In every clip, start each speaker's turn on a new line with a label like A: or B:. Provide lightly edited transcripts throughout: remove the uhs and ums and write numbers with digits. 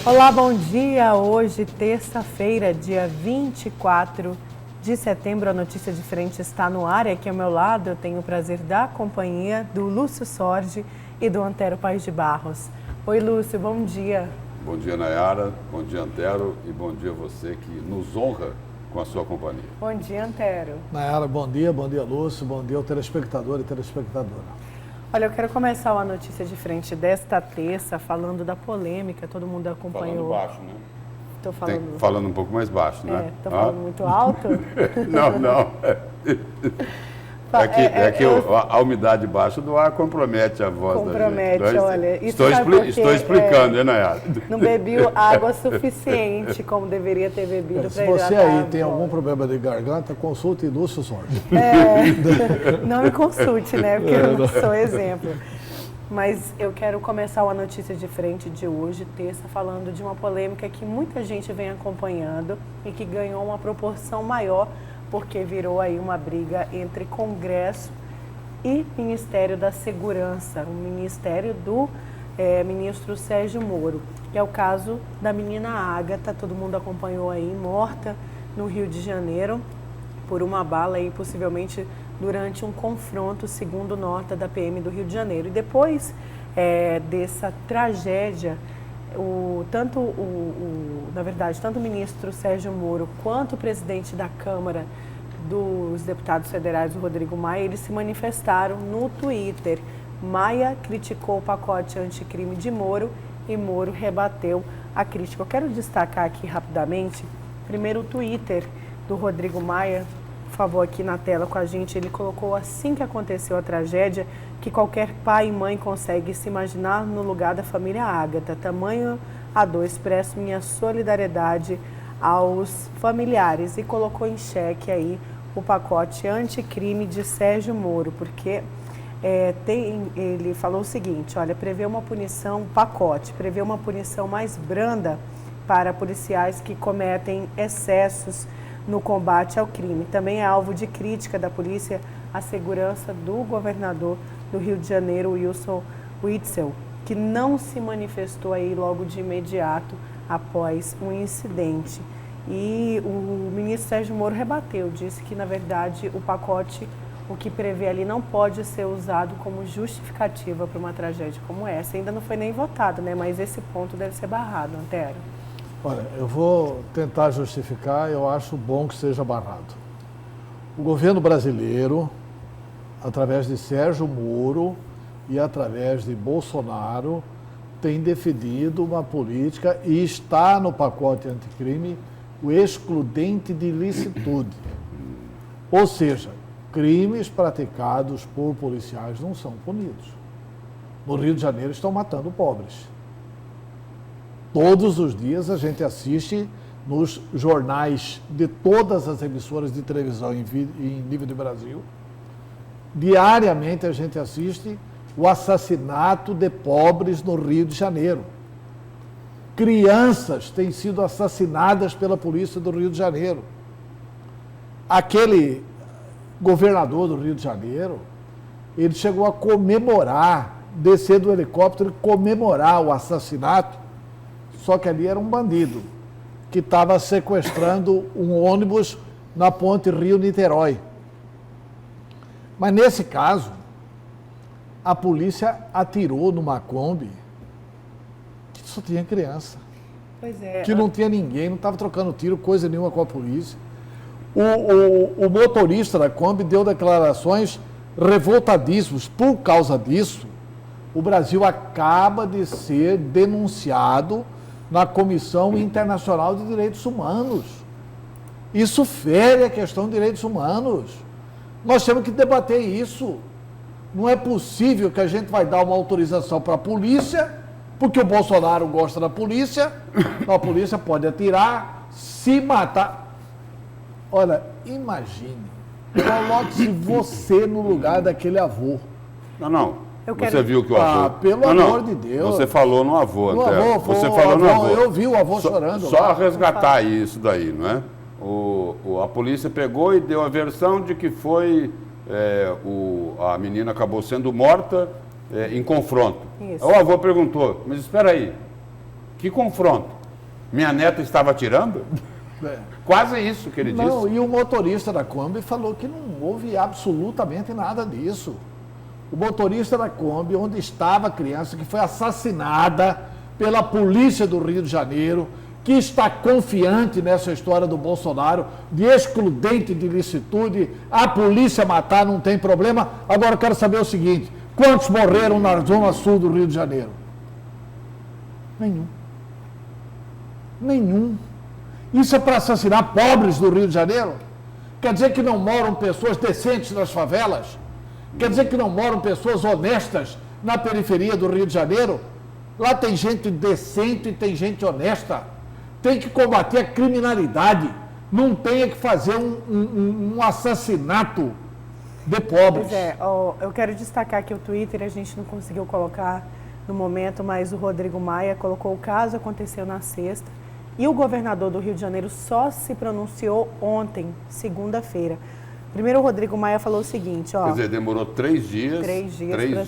A: Olá, bom dia. Hoje, terça-feira, dia 24 de setembro, a Notícia Diferente está no ar. E aqui ao meu lado eu tenho o prazer da companhia do Lúcio Sorge e do Antero Paes de Barros. Oi, Lúcio, bom dia.
B: Bom dia, Nayara. Bom dia, Antero. E bom dia a você que nos honra com a sua companhia.
A: Bom dia, Antero.
C: Nayara, bom dia, Lúcio, bom dia ao telespectador e telespectadora.
A: Olha, eu quero começar a Notícia Diferente desta terça falando da polêmica, todo mundo acompanhou.
B: Falando baixo, né?
A: Estou falando...
B: Falando um pouco mais baixo, né?
A: Estou falando muito alto?
B: Não. É que a umidade baixa do ar compromete a voz da gente.
A: Compromete, olha.
B: Estou explicando, hein, Nayara?
A: Não bebi água suficiente, como deveria ter bebido.
C: Se você aí tem algum problema de garganta, consulte Lúcio Sorge.
A: Não me consulte, né? Porque eu não sou exemplo. Mas eu quero começar uma notícia diferente de hoje, terça, falando de uma polêmica que muita gente vem acompanhando e que ganhou uma proporção maior porque virou aí uma briga entre Congresso e Ministério da Segurança, o ministério do ministro Sérgio Moro, que é o caso da menina Ágata, todo mundo acompanhou aí, morta no Rio de Janeiro por uma bala aí, possivelmente durante um confronto, segundo nota da PM do Rio de Janeiro. E depois dessa tragédia, tanto o ministro Sérgio Moro quanto o presidente da Câmara dos Deputados Federais, o Rodrigo Maia, eles se manifestaram no Twitter. Maia criticou o pacote anticrime de Moro e Moro rebateu a crítica. Eu quero destacar aqui rapidamente, primeiro o Twitter do Rodrigo Maia, por favor, aqui na tela com a gente. Ele colocou: assim que aconteceu a tragédia, que qualquer pai e mãe consegue se imaginar no lugar da família Ágata. Tamanho a dor, expresso minha solidariedade aos familiares. E colocou em xeque aí o pacote anticrime de Sérgio Moro, porque ele falou o seguinte: olha, prevê uma punição, prevê uma punição mais branda para policiais que cometem excessos no combate ao crime. Também é alvo de crítica da polícia a segurança do governador do Rio de Janeiro, Wilson Witzel, que não se manifestou aí logo de imediato após o incidente. E o ministro Sérgio Moro rebateu, disse que, na verdade, o pacote, o que prevê ali, não pode ser usado como justificativa para uma tragédia como essa. Ainda não foi nem votado, né? Mas esse ponto deve ser barrado, Antero.
C: Olha, eu vou tentar justificar, eu acho bom que seja barrado. O governo brasileiro, através de Sérgio Moro e através de Bolsonaro, tem definido uma política e está no pacote anticrime o excludente de ilicitude. Ou seja, crimes praticados por policiais não são punidos. No Rio de Janeiro estão matando pobres. Todos os dias a gente assiste nos jornais de todas as emissoras de televisão em nível de Brasil. Diariamente a gente assiste o assassinato de pobres no Rio de Janeiro. Crianças têm sido assassinadas pela polícia do Rio de Janeiro. Aquele governador do Rio de Janeiro, ele chegou a comemorar, descer do helicóptero e comemorar o assassinato. Só que ali era um bandido que estava sequestrando um ônibus na ponte Rio-Niterói. Mas nesse caso, a polícia atirou numa Kombi que só tinha criança.
A: Pois é.
C: Que não tinha ninguém, não estava trocando tiro, coisa nenhuma com a polícia. O motorista da Kombi deu declarações revoltadíssimas. Por causa disso, o Brasil acaba de ser denunciado na Comissão Internacional de Direitos Humanos. Isso fere a questão de direitos humanos. Nós temos que debater isso. Não é possível que a gente vai dar uma autorização para a polícia, porque o Bolsonaro gosta da polícia, a polícia pode atirar, se matar. Olha, imagine, coloque-se você no lugar daquele avô.
B: Não. Você viu que o avô...
C: pelo amor de Deus.
B: Você falou no avô,
C: No
B: Antero.
C: avô,
B: Você falou no avô.
C: Eu vi o avô chorando.
B: Só resgatar isso daí, não é? A polícia pegou e deu a versão de que foi... a menina acabou sendo morta em confronto. Isso. O avô perguntou: mas espera aí, Que confronto? Minha neta estava atirando? Quase isso que ele disse.
C: Não, e o motorista da Kombi falou que não houve absolutamente nada disso. O motorista da Kombi, onde estava a criança que foi assassinada pela polícia do Rio de Janeiro, que está confiante nessa história do Bolsonaro, de excludente de ilicitude, a polícia matar não tem problema. Agora eu quero saber o seguinte, quantos morreram na zona sul do Rio de Janeiro? Nenhum. Nenhum. Isso é para assassinar pobres do Rio de Janeiro? Quer dizer que não moram pessoas decentes nas favelas? Quer dizer que não moram pessoas honestas na periferia do Rio de Janeiro? Lá tem gente decente e tem gente honesta. Tem que combater a criminalidade. Não tem que fazer um assassinato de pobres.
A: Pois é, eu quero destacar aqui o Twitter, a gente não conseguiu colocar no momento, mas o Rodrigo Maia colocou: o caso aconteceu na sexta e o governador do Rio de Janeiro só se pronunciou ontem, segunda-feira. Primeiro o Rodrigo Maia falou o seguinte, ó...
B: Quer dizer, demorou 3 dias. 3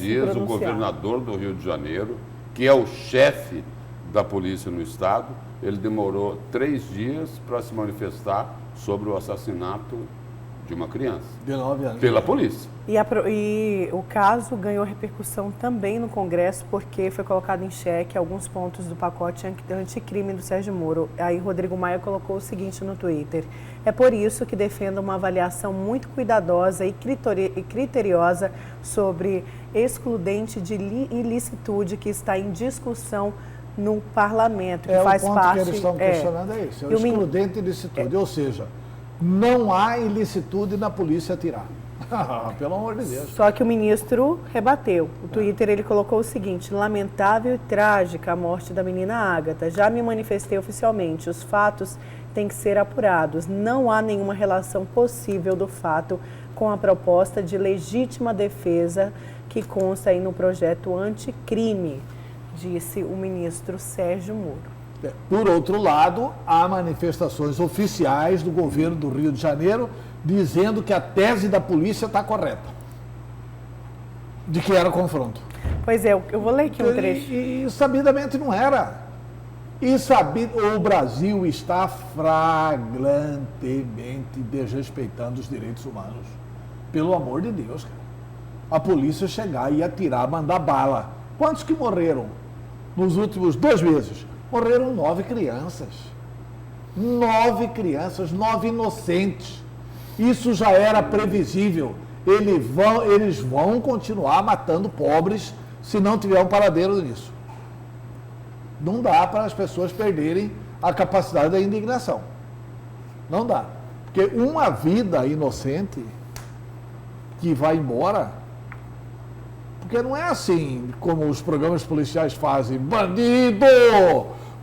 B: dias o governador do Rio de Janeiro, que é o chefe da polícia no estado, ele demorou 3 dias para se manifestar sobre o assassinato de uma criança.
C: De 9 anos.
B: Pela polícia.
A: E o caso ganhou repercussão também no Congresso, porque foi colocado em xeque alguns pontos do pacote anticrime do Sérgio Moro. Aí Rodrigo Maia colocou o seguinte no Twitter: é por isso que defendo uma avaliação muito cuidadosa e criteriosa sobre excludente de ilicitude que está em discussão no parlamento, que faz
C: parte... O ponto que eles estão questionando é esse, é o excludente de ilicitude, ou seja, não há ilicitude na polícia atirar. Pelo amor de Deus.
A: Só que o ministro rebateu. O Twitter ele colocou o seguinte: lamentável e trágica a morte da menina Ágata. Já me manifestei oficialmente. Os fatos têm que ser apurados. Não há nenhuma relação possível do fato com a proposta de legítima defesa que consta aí no projeto anticrime, disse o ministro Sérgio Moro.
C: Por outro lado, há manifestações oficiais do governo do Rio de Janeiro dizendo que a tese da polícia está correta, de que era confronto.
A: Pois é, eu vou ler aqui um trecho.
C: E sabidamente não era. O Brasil está flagrantemente desrespeitando os direitos humanos. Pelo amor de Deus, cara. A polícia chegar e atirar, mandar bala. Quantos que morreram nos últimos 2 meses? Morreram 9 crianças. 9 crianças, 9 inocentes. Isso já era previsível. Eles vão continuar matando pobres se não tiver um paradeiro nisso. Não dá para as pessoas perderem a capacidade da indignação. Não dá. Porque uma vida inocente que vai embora... Porque não é assim como os programas policiais fazem. Bandido!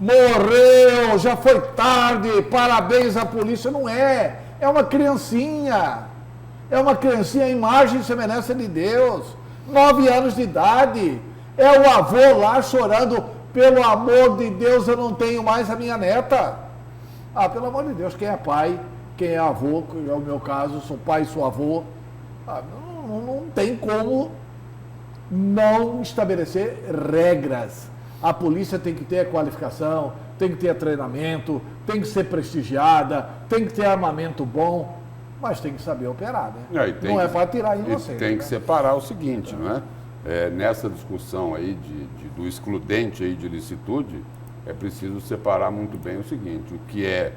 C: Morreu! Já foi tarde! Parabéns à polícia! Não é! É uma criancinha! É uma criancinha à imagem e semelhança de Deus! 9 anos de idade! É o avô lá chorando: pelo amor de Deus, eu não tenho mais a minha neta! Ah, pelo amor de Deus, quem é pai, quem é avô, que é o meu caso, sou pai e sou avô, não tem como não estabelecer regras. A polícia tem que ter a qualificação, tem que ter treinamento, tem que ser prestigiada, tem que ter armamento bom, mas tem que saber operar, né? Não é para atirar inocente.
B: Tem que separar o seguinte, não é? Nessa discussão aí do excludente aí de ilicitude, é preciso separar muito bem o seguinte: o que é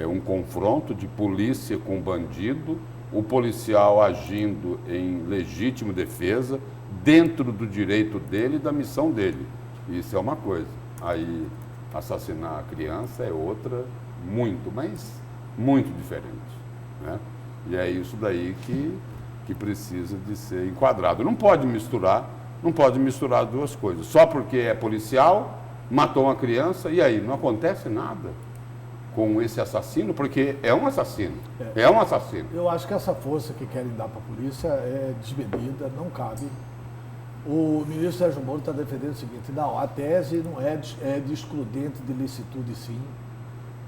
B: um confronto de polícia com bandido, o policial agindo em legítima defesa, dentro do direito dele e da missão dele. Isso é uma coisa. Aí, assassinar a criança é outra, mas muito diferente, né? E é isso daí que precisa de ser enquadrado. Não pode misturar as 2 coisas. Só porque é policial, matou uma criança, e aí? Não acontece nada com esse assassino, porque é um assassino. É um assassino.
C: Eu acho que essa força que querem dar para a polícia é desmedida, não cabe. O ministro Sérgio Moro está defendendo o seguinte: não, a tese não é de excludente de ilicitude, sim.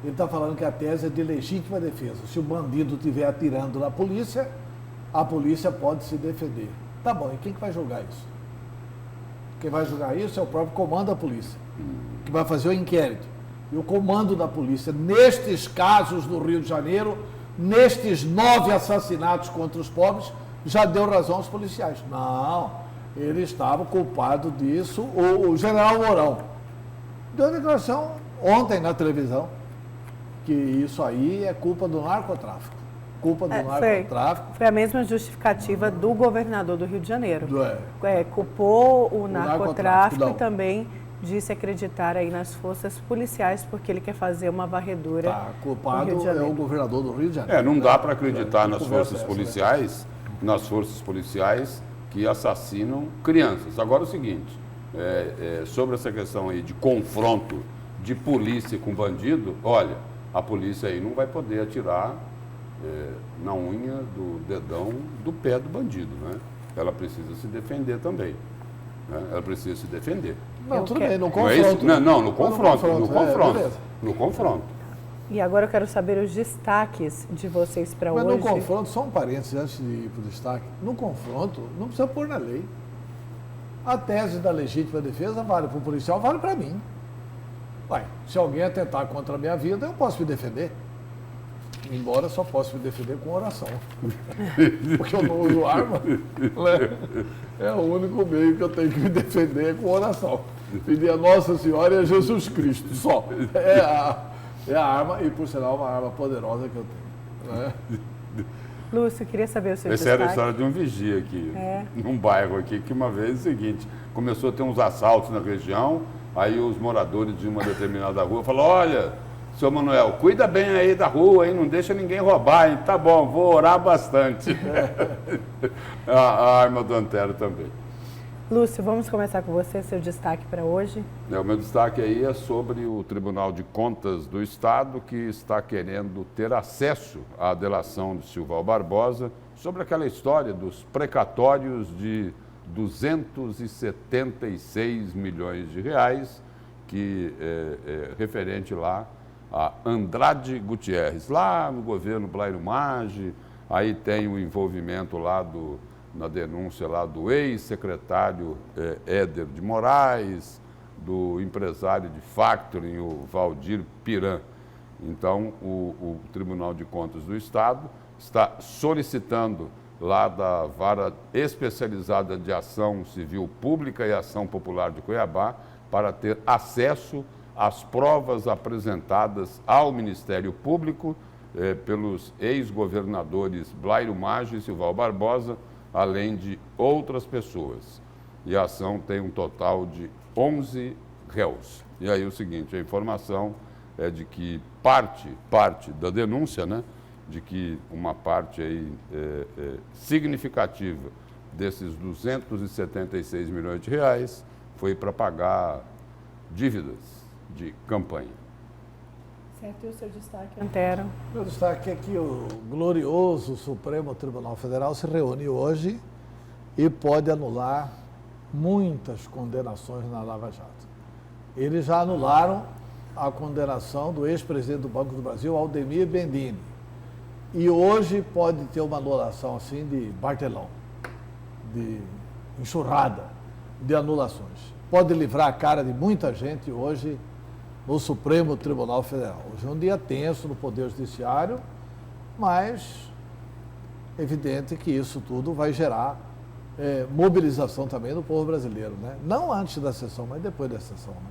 C: Ele está falando que a tese é de legítima defesa. Se o bandido estiver atirando na polícia, a polícia pode se defender. Tá bom, e quem que vai julgar isso? Quem vai julgar isso é o próprio comando da polícia, que que vai fazer o inquérito. E o comando da polícia, nestes casos no Rio de Janeiro, nestes 9 assassinatos contra os pobres, já deu razão aos policiais. Não, ele estava culpado disso. O general Mourão deu declaração ontem na televisão que isso aí é culpa do narcotráfico. Culpa do narcotráfico.
A: Foi a mesma justificativa do governador do Rio de Janeiro.
C: É.
A: Culpou o narcotráfico e
C: não.
A: também disse acreditar aí nas forças policiais, porque ele quer fazer uma varredura.
C: Tá, culpado
A: no Rio de
C: é
A: Janeiro.
C: o governador do Rio de Janeiro.
B: Não dá para acreditar nas
C: Conversa
B: forças
C: essa,
B: policiais que assassinam crianças. Agora é o seguinte, sobre essa questão aí de confronto de polícia com bandido, olha, a polícia aí não vai poder atirar na unha do dedão do pé do bandido, né? Ela precisa se defender também. Né? Ela precisa se defender.
C: Não, tudo bem, no
B: Não é isso?
C: confronto.
B: Não, no confronto.
C: Beleza.
B: No confronto.
A: E agora eu quero saber os destaques de vocês para hoje.
C: Mas no confronto, só um parênteses antes de ir para o destaque, no confronto não precisa pôr na lei. A tese da legítima defesa vale para o policial, vale para mim. Ué, se alguém atentar contra a minha vida, eu posso me defender. Embora só posso me defender com oração. Porque eu não uso arma. Né? É o único meio que eu tenho que me defender com oração. Pedir a Nossa Senhora e a Jesus Cristo, só. É a arma, e por sinal uma arma poderosa que eu tenho. Né?
A: Lúcio, queria saber o seu
B: Essa
A: destaque.
B: era a história de um vigia aqui, num bairro aqui, que uma vez é o seguinte, começou a ter uns assaltos na região, aí os moradores de uma determinada rua falaram, olha, seu Manuel, cuida bem aí da rua, hein, não deixa ninguém roubar, hein? Tá bom, vou orar bastante. A arma do Antero também.
A: Lúcio, vamos começar com você, seu destaque para hoje.
B: O meu destaque aí é sobre o Tribunal de Contas do Estado, que está querendo ter acesso à delação de Silval Barbosa sobre aquela história dos precatórios de 276 milhões de reais, que é referente lá a Andrade Gutierrez, lá no governo Blairo Maggi. Aí tem o envolvimento lá na denúncia lá do ex-secretário Éder de Moraes, do empresário de factoring, o Valdir Piran. Então, o Tribunal de Contas do Estado está solicitando lá da Vara Especializada de Ação Civil Pública e Ação Popular de Cuiabá para ter acesso às provas apresentadas ao Ministério Público pelos ex-governadores Blairo Maggi e Silval Barbosa, além de outras pessoas. E a ação tem um total de 11 réus. E aí o seguinte, a informação é de que parte da denúncia, né, de que uma parte aí, significativa desses 276 milhões de reais foi para pagar dívidas de campanha.
A: Certo, e o seu destaque, Antero?
C: Meu destaque é que o glorioso Supremo Tribunal Federal se reúne hoje e pode anular muitas condenações na Lava Jato. Eles já anularam a condenação do ex-presidente do Banco do Brasil, Aldemir Bendini. E hoje pode ter uma anulação assim de bartelão, de enxurrada de anulações. Pode livrar a cara de muita gente hoje no Supremo Tribunal Federal. Hoje é um dia tenso no Poder Judiciário, mas é evidente que isso tudo vai gerar mobilização também do povo brasileiro, né? Não antes da sessão, mas depois da sessão, né?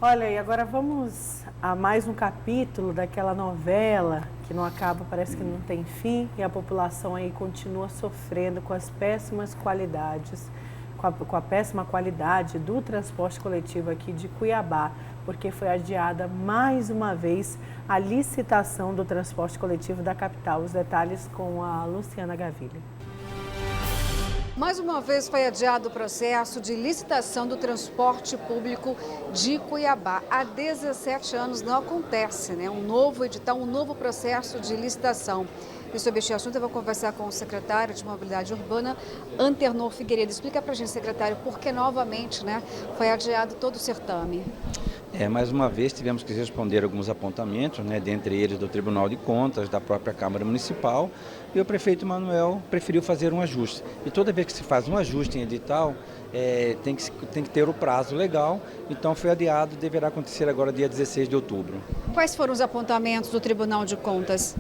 A: Olha, e agora vamos a mais um capítulo daquela novela que não acaba, parece que não tem fim, e a população aí continua sofrendo com as péssimas qualidades, com a péssima qualidade do transporte coletivo aqui de Cuiabá, porque foi adiada mais uma vez a licitação do transporte coletivo da capital. Os detalhes com a Luciana Gavilha.
D: Mais uma vez foi adiado o processo de licitação do transporte público de Cuiabá. Há 17 anos não acontece, né? Um novo edital, um novo processo de licitação. E sobre este assunto eu vou conversar com o secretário de Mobilidade Urbana, Anternor Figueiredo. Explica para a gente, secretário, por que novamente, né, foi adiado todo o certame.
E: Mais uma vez tivemos que responder alguns apontamentos, né, dentre eles do Tribunal de Contas, da própria Câmara Municipal, e o prefeito Manuel preferiu fazer um ajuste. E toda vez que se faz um ajuste em edital, tem que ter o prazo legal, então foi adiado, deverá acontecer agora dia 16 de outubro.
D: Quais foram os apontamentos do Tribunal de Contas?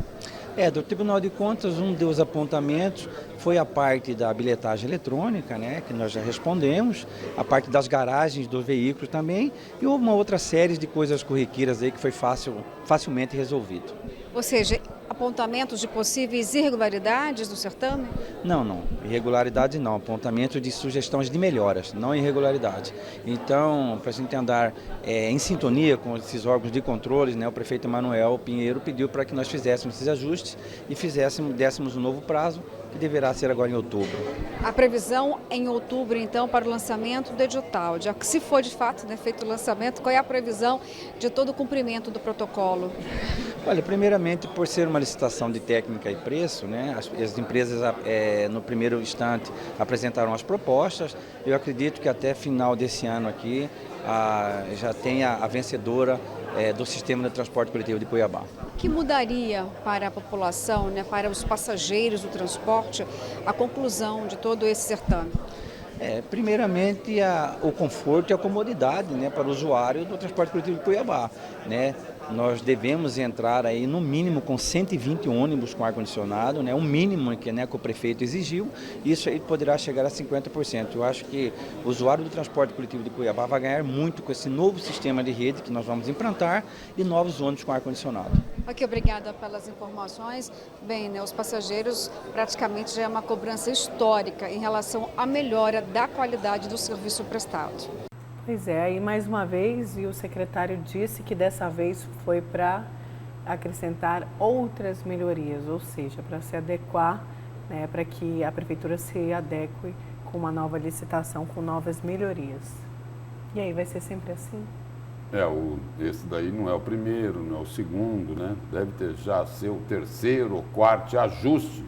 E: Do Tribunal de Contas, um dos apontamentos foi a parte da bilhetagem eletrônica, né, que nós já respondemos, a parte das garagens dos veículos também, e uma outra série de coisas corriqueiras aí que foi facilmente resolvido.
D: Ou seja, apontamentos de possíveis irregularidades do certame?
E: Não, irregularidade não, apontamento de sugestões de melhoras, não irregularidade. Então, para a gente andar em sintonia com esses órgãos de controle, né, o prefeito Manuel Pinheiro pediu para que nós fizéssemos esses ajustes e dessemos um novo prazo, que deverá ser agora em outubro.
D: A previsão em outubro, então, para o lançamento do edital. Se for de fato, né, feito o lançamento, qual é a previsão de todo o cumprimento do protocolo?
E: Olha, primeiramente, por ser uma licitação de técnica e preço, né, as empresas no primeiro instante apresentaram as propostas. Eu acredito que até final desse ano aqui já tenha a vencedora do sistema de transporte coletivo de Cuiabá.
D: O que mudaria para a população, né, para os passageiros do transporte, a conclusão de todo esse certame?
E: Primeiramente, o conforto e a comodidade, né, para o usuário do transporte coletivo de Cuiabá, né? Nós devemos entrar aí no mínimo com 120 ônibus com ar-condicionado, né, o mínimo que o prefeito exigiu, isso aí poderá chegar a 50%. Eu acho que o usuário do transporte coletivo de Cuiabá vai ganhar muito com esse novo sistema de rede que nós vamos implantar e novos ônibus com ar-condicionado.
D: Ok, obrigada pelas informações. Bem, né, os passageiros praticamente já é uma cobrança histórica em relação à melhora da qualidade do serviço prestado.
A: Pois é, e mais uma vez, e o secretário disse que dessa vez foi para acrescentar outras melhorias, ou seja, para se adequar, né, para que a prefeitura se adeque com uma nova licitação, com novas melhorias. E aí, vai ser sempre assim?
B: Esse daí não é o primeiro, não é o segundo, né? Deve ter já ser o terceiro ou quarto ajuste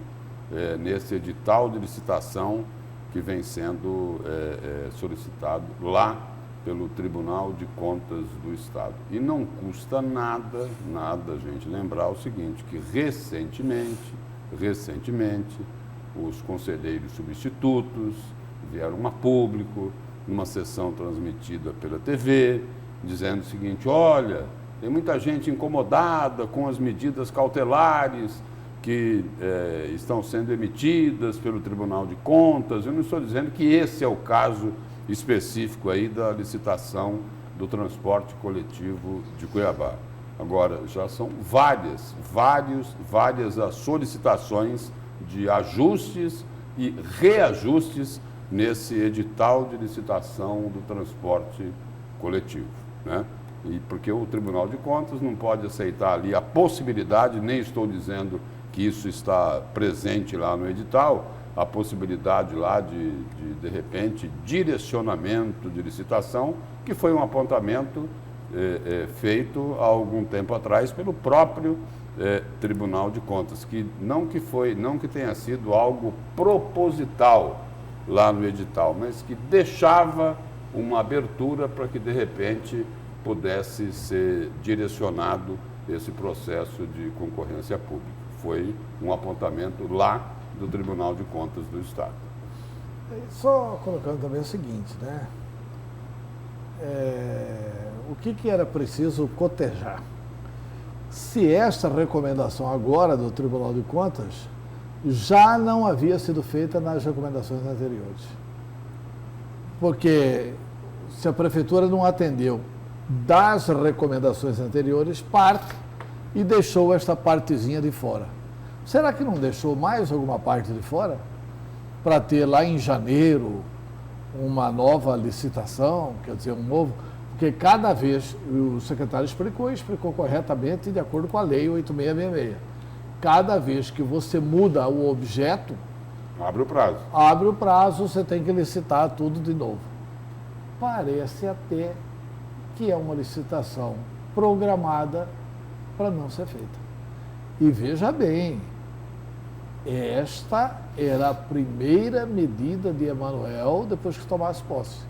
B: nesse edital de licitação que vem sendo solicitado lá pelo Tribunal de Contas do Estado. E não custa nada, gente, lembrar o seguinte, que recentemente, os conselheiros substitutos vieram a público, numa sessão transmitida pela TV, dizendo o seguinte, olha, tem muita gente incomodada com as medidas cautelares que estão sendo emitidas pelo Tribunal de Contas. Eu não estou dizendo que esse é o caso específico aí da licitação do transporte coletivo de Cuiabá. Agora, já são várias as solicitações de ajustes e reajustes nesse edital de licitação do transporte coletivo, né? E porque o Tribunal de Contas não pode aceitar ali a possibilidade, nem estou dizendo que isso está presente lá no edital, a possibilidade lá de repente, direcionamento de licitação, que foi um apontamento feito há algum tempo atrás pelo próprio Tribunal de Contas, não que tenha sido algo proposital lá no edital, mas que deixava uma abertura para que, de repente, pudesse ser direcionado esse processo de concorrência pública. Foi um apontamento lá do Tribunal de Contas do Estado.
C: Só colocando também o seguinte, né? O que era preciso cotejar? Se esta recomendação agora do Tribunal de Contas já não havia sido feita nas recomendações anteriores. Porque se a Prefeitura não atendeu das recomendações anteriores, parte e deixou esta partezinha de fora. Será que não deixou mais alguma parte de fora? Para ter lá em janeiro uma nova licitação, quer dizer, um novo... Porque cada vez, o secretário explicou corretamente de acordo com a lei 8666. Cada vez que você muda o objeto...
B: Abre o prazo.
C: Abre o prazo, você tem que licitar tudo de novo. Parece até que é uma licitação programada para não ser feita. E veja bem, esta era a primeira medida de Emanuel depois que tomasse posse.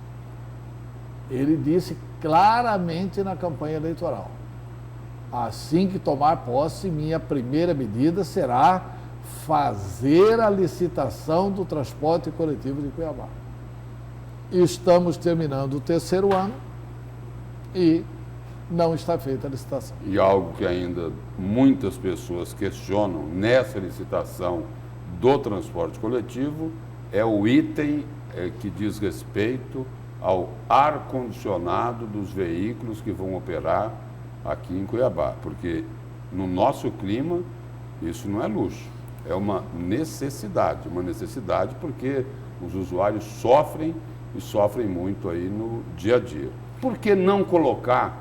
C: Ele disse claramente na campanha eleitoral. Assim que tomar posse, minha primeira medida será fazer a licitação do transporte coletivo de Cuiabá. Estamos terminando o 3º ano e não está feita a licitação.
B: E algo que ainda muitas pessoas questionam nessa licitação do transporte coletivo é o item que diz respeito ao ar-condicionado dos veículos que vão operar aqui em Cuiabá, porque no nosso clima isso não é luxo, é uma necessidade porque os usuários sofrem e sofrem muito aí no dia a dia. Por que não colocar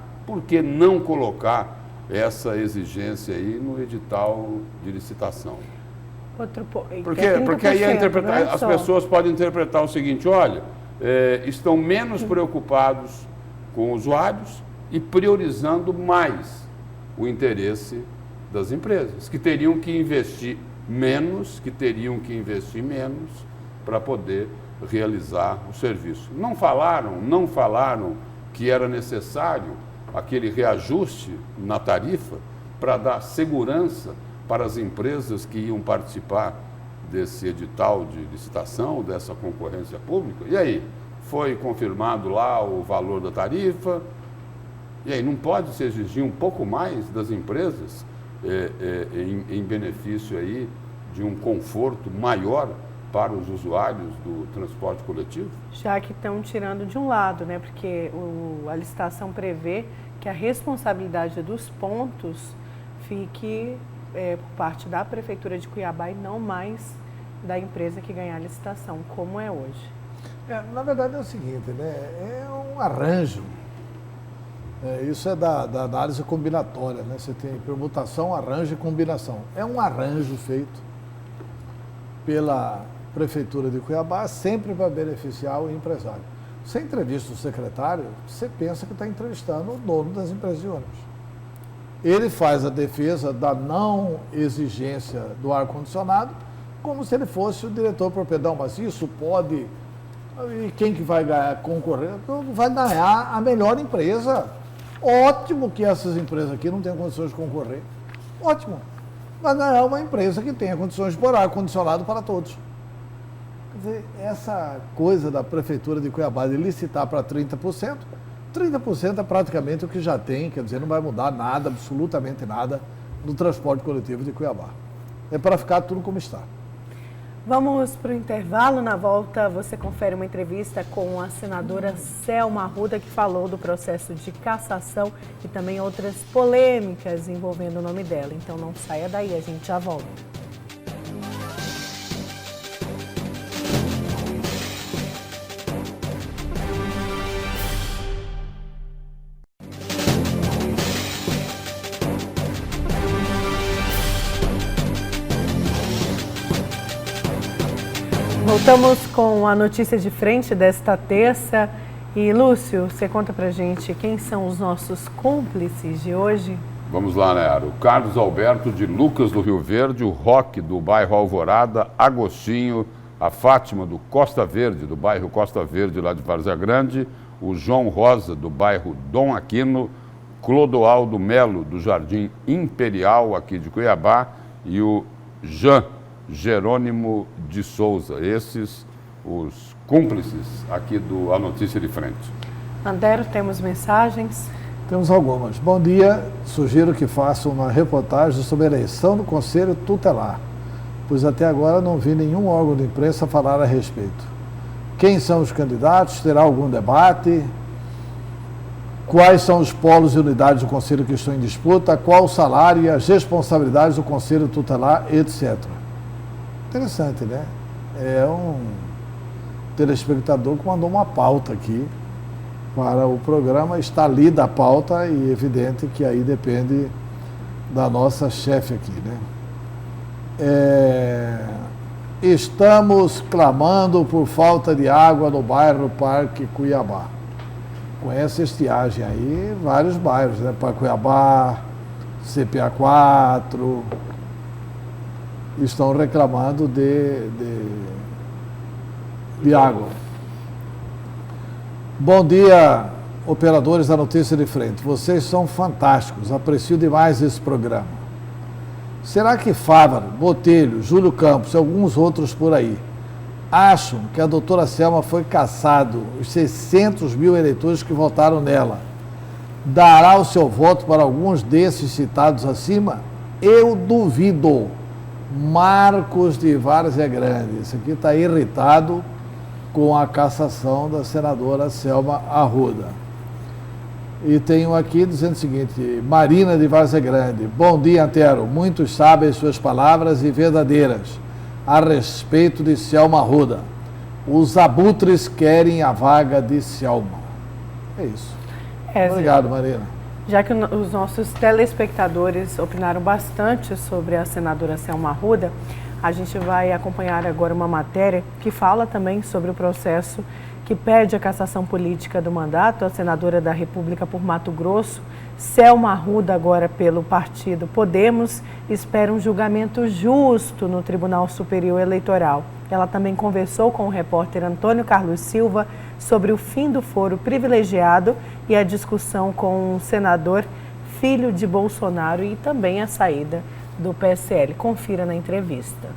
B: essa exigência aí no edital de licitação? Porque aí as pessoas podem interpretar o seguinte: olha, estão menos preocupados com os usuários e priorizando mais o interesse das empresas, que teriam que investir menos para poder realizar o serviço. Não falaram que era necessário aquele reajuste na tarifa para dar segurança para as empresas que iam participar desse edital de licitação, dessa concorrência pública. E aí, foi confirmado lá o valor da tarifa, e aí não pode se exigir um pouco mais das empresas em benefício aí de um conforto maior para os usuários do transporte coletivo?
A: Já que estão tirando de um lado, né? Porque a licitação prevê que a responsabilidade dos pontos fique por parte da Prefeitura de Cuiabá e não mais da empresa que ganhar a licitação, como é hoje.
C: Na verdade é o seguinte, né? É um arranjo. Isso é da análise combinatória, né? Você tem permutação, arranjo e combinação. É um arranjo feito pela Prefeitura de Cuiabá, sempre para beneficiar o empresário. Você entrevista o secretário, você pensa que está entrevistando o dono das empresas de ônibus. Ele faz a defesa da não exigência do ar-condicionado como se ele fosse o diretor proprietário. Mas isso pode... E quem que vai concorrer? Vai ganhar a melhor empresa. Ótimo que essas empresas aqui não tenham condições de concorrer. Ótimo. Vai ganhar uma empresa que tenha condições de pôr ar-condicionado para todos. Quer dizer, essa coisa da Prefeitura de Cuiabá de licitar para 30%, 30% é praticamente o que já tem, quer dizer, não vai mudar nada, absolutamente nada, no transporte coletivo de Cuiabá. É para ficar tudo como está.
A: Vamos para o intervalo. Na volta, você confere uma entrevista com a senadora Selma Arruda, que falou do processo de cassação e também outras polêmicas envolvendo o nome dela. Então não saia daí, a gente já volta. Voltamos com a notícia de frente desta terça. E, Lúcio, você conta pra gente quem são os nossos cúmplices de hoje?
B: Vamos lá, Nayara. O Carlos Alberto de Lucas do Rio Verde, o Roque do bairro Alvorada, Agostinho, a Fátima do Costa Verde, do bairro Costa Verde, lá de Várzea Grande, o João Rosa do bairro Dom Aquino, Clodoaldo Melo do Jardim Imperial, aqui de Cuiabá, e o Jean Jerônimo de Souza, esses os cúmplices aqui do A Notícia de Frente.
A: Antero, temos mensagens?
C: Temos algumas. Bom dia, sugiro que façam uma reportagem sobre a eleição do Conselho Tutelar, pois até agora não vi nenhum órgão de imprensa falar a respeito. Quem são os candidatos? Terá algum debate? Quais são os polos e unidades do Conselho que estão em disputa? Qual o salário e as responsabilidades do Conselho Tutelar, etc. Interessante, né? É um telespectador que mandou uma pauta aqui para o programa. Está lida a pauta e evidente que aí depende da nossa chefe aqui, né? Estamos clamando por falta de água no bairro Parque Cuiabá. Com essa estiagem aí, vários bairros, né? Parque Cuiabá, CPA 4... estão reclamando de água. Bom dia, operadores da Notícia de Frente. Vocês são fantásticos, aprecio demais esse programa. Será que Fávaro, Botelho, Júlio Campos e alguns outros por aí acham que a doutora Selma foi caçado, os 600 mil eleitores que votaram nela, dará o seu voto para alguns desses citados acima? Eu duvido. Marcos de Várzea Grande, esse aqui está irritado com a cassação da senadora Selma Arruda. E tenho aqui dizendo o seguinte, Marina de Várzea Grande, bom dia, Antero, muitos sabem suas palavras e verdadeiras a respeito de Selma Arruda. Os abutres querem a vaga de Selma. É isso. Obrigado, Marina.
A: Já que os nossos telespectadores opinaram bastante sobre a senadora Selma Arruda, a gente vai acompanhar agora uma matéria que fala também sobre o processo que pede a cassação política do mandato. A senadora da República por Mato Grosso, Selma Arruda, agora pelo partido Podemos, espera um julgamento justo no Tribunal Superior Eleitoral. Ela também conversou com o repórter Antônio Carlos Silva sobre o fim do foro privilegiado e a discussão com o senador filho de Bolsonaro e também a saída do PSL. Confira na entrevista.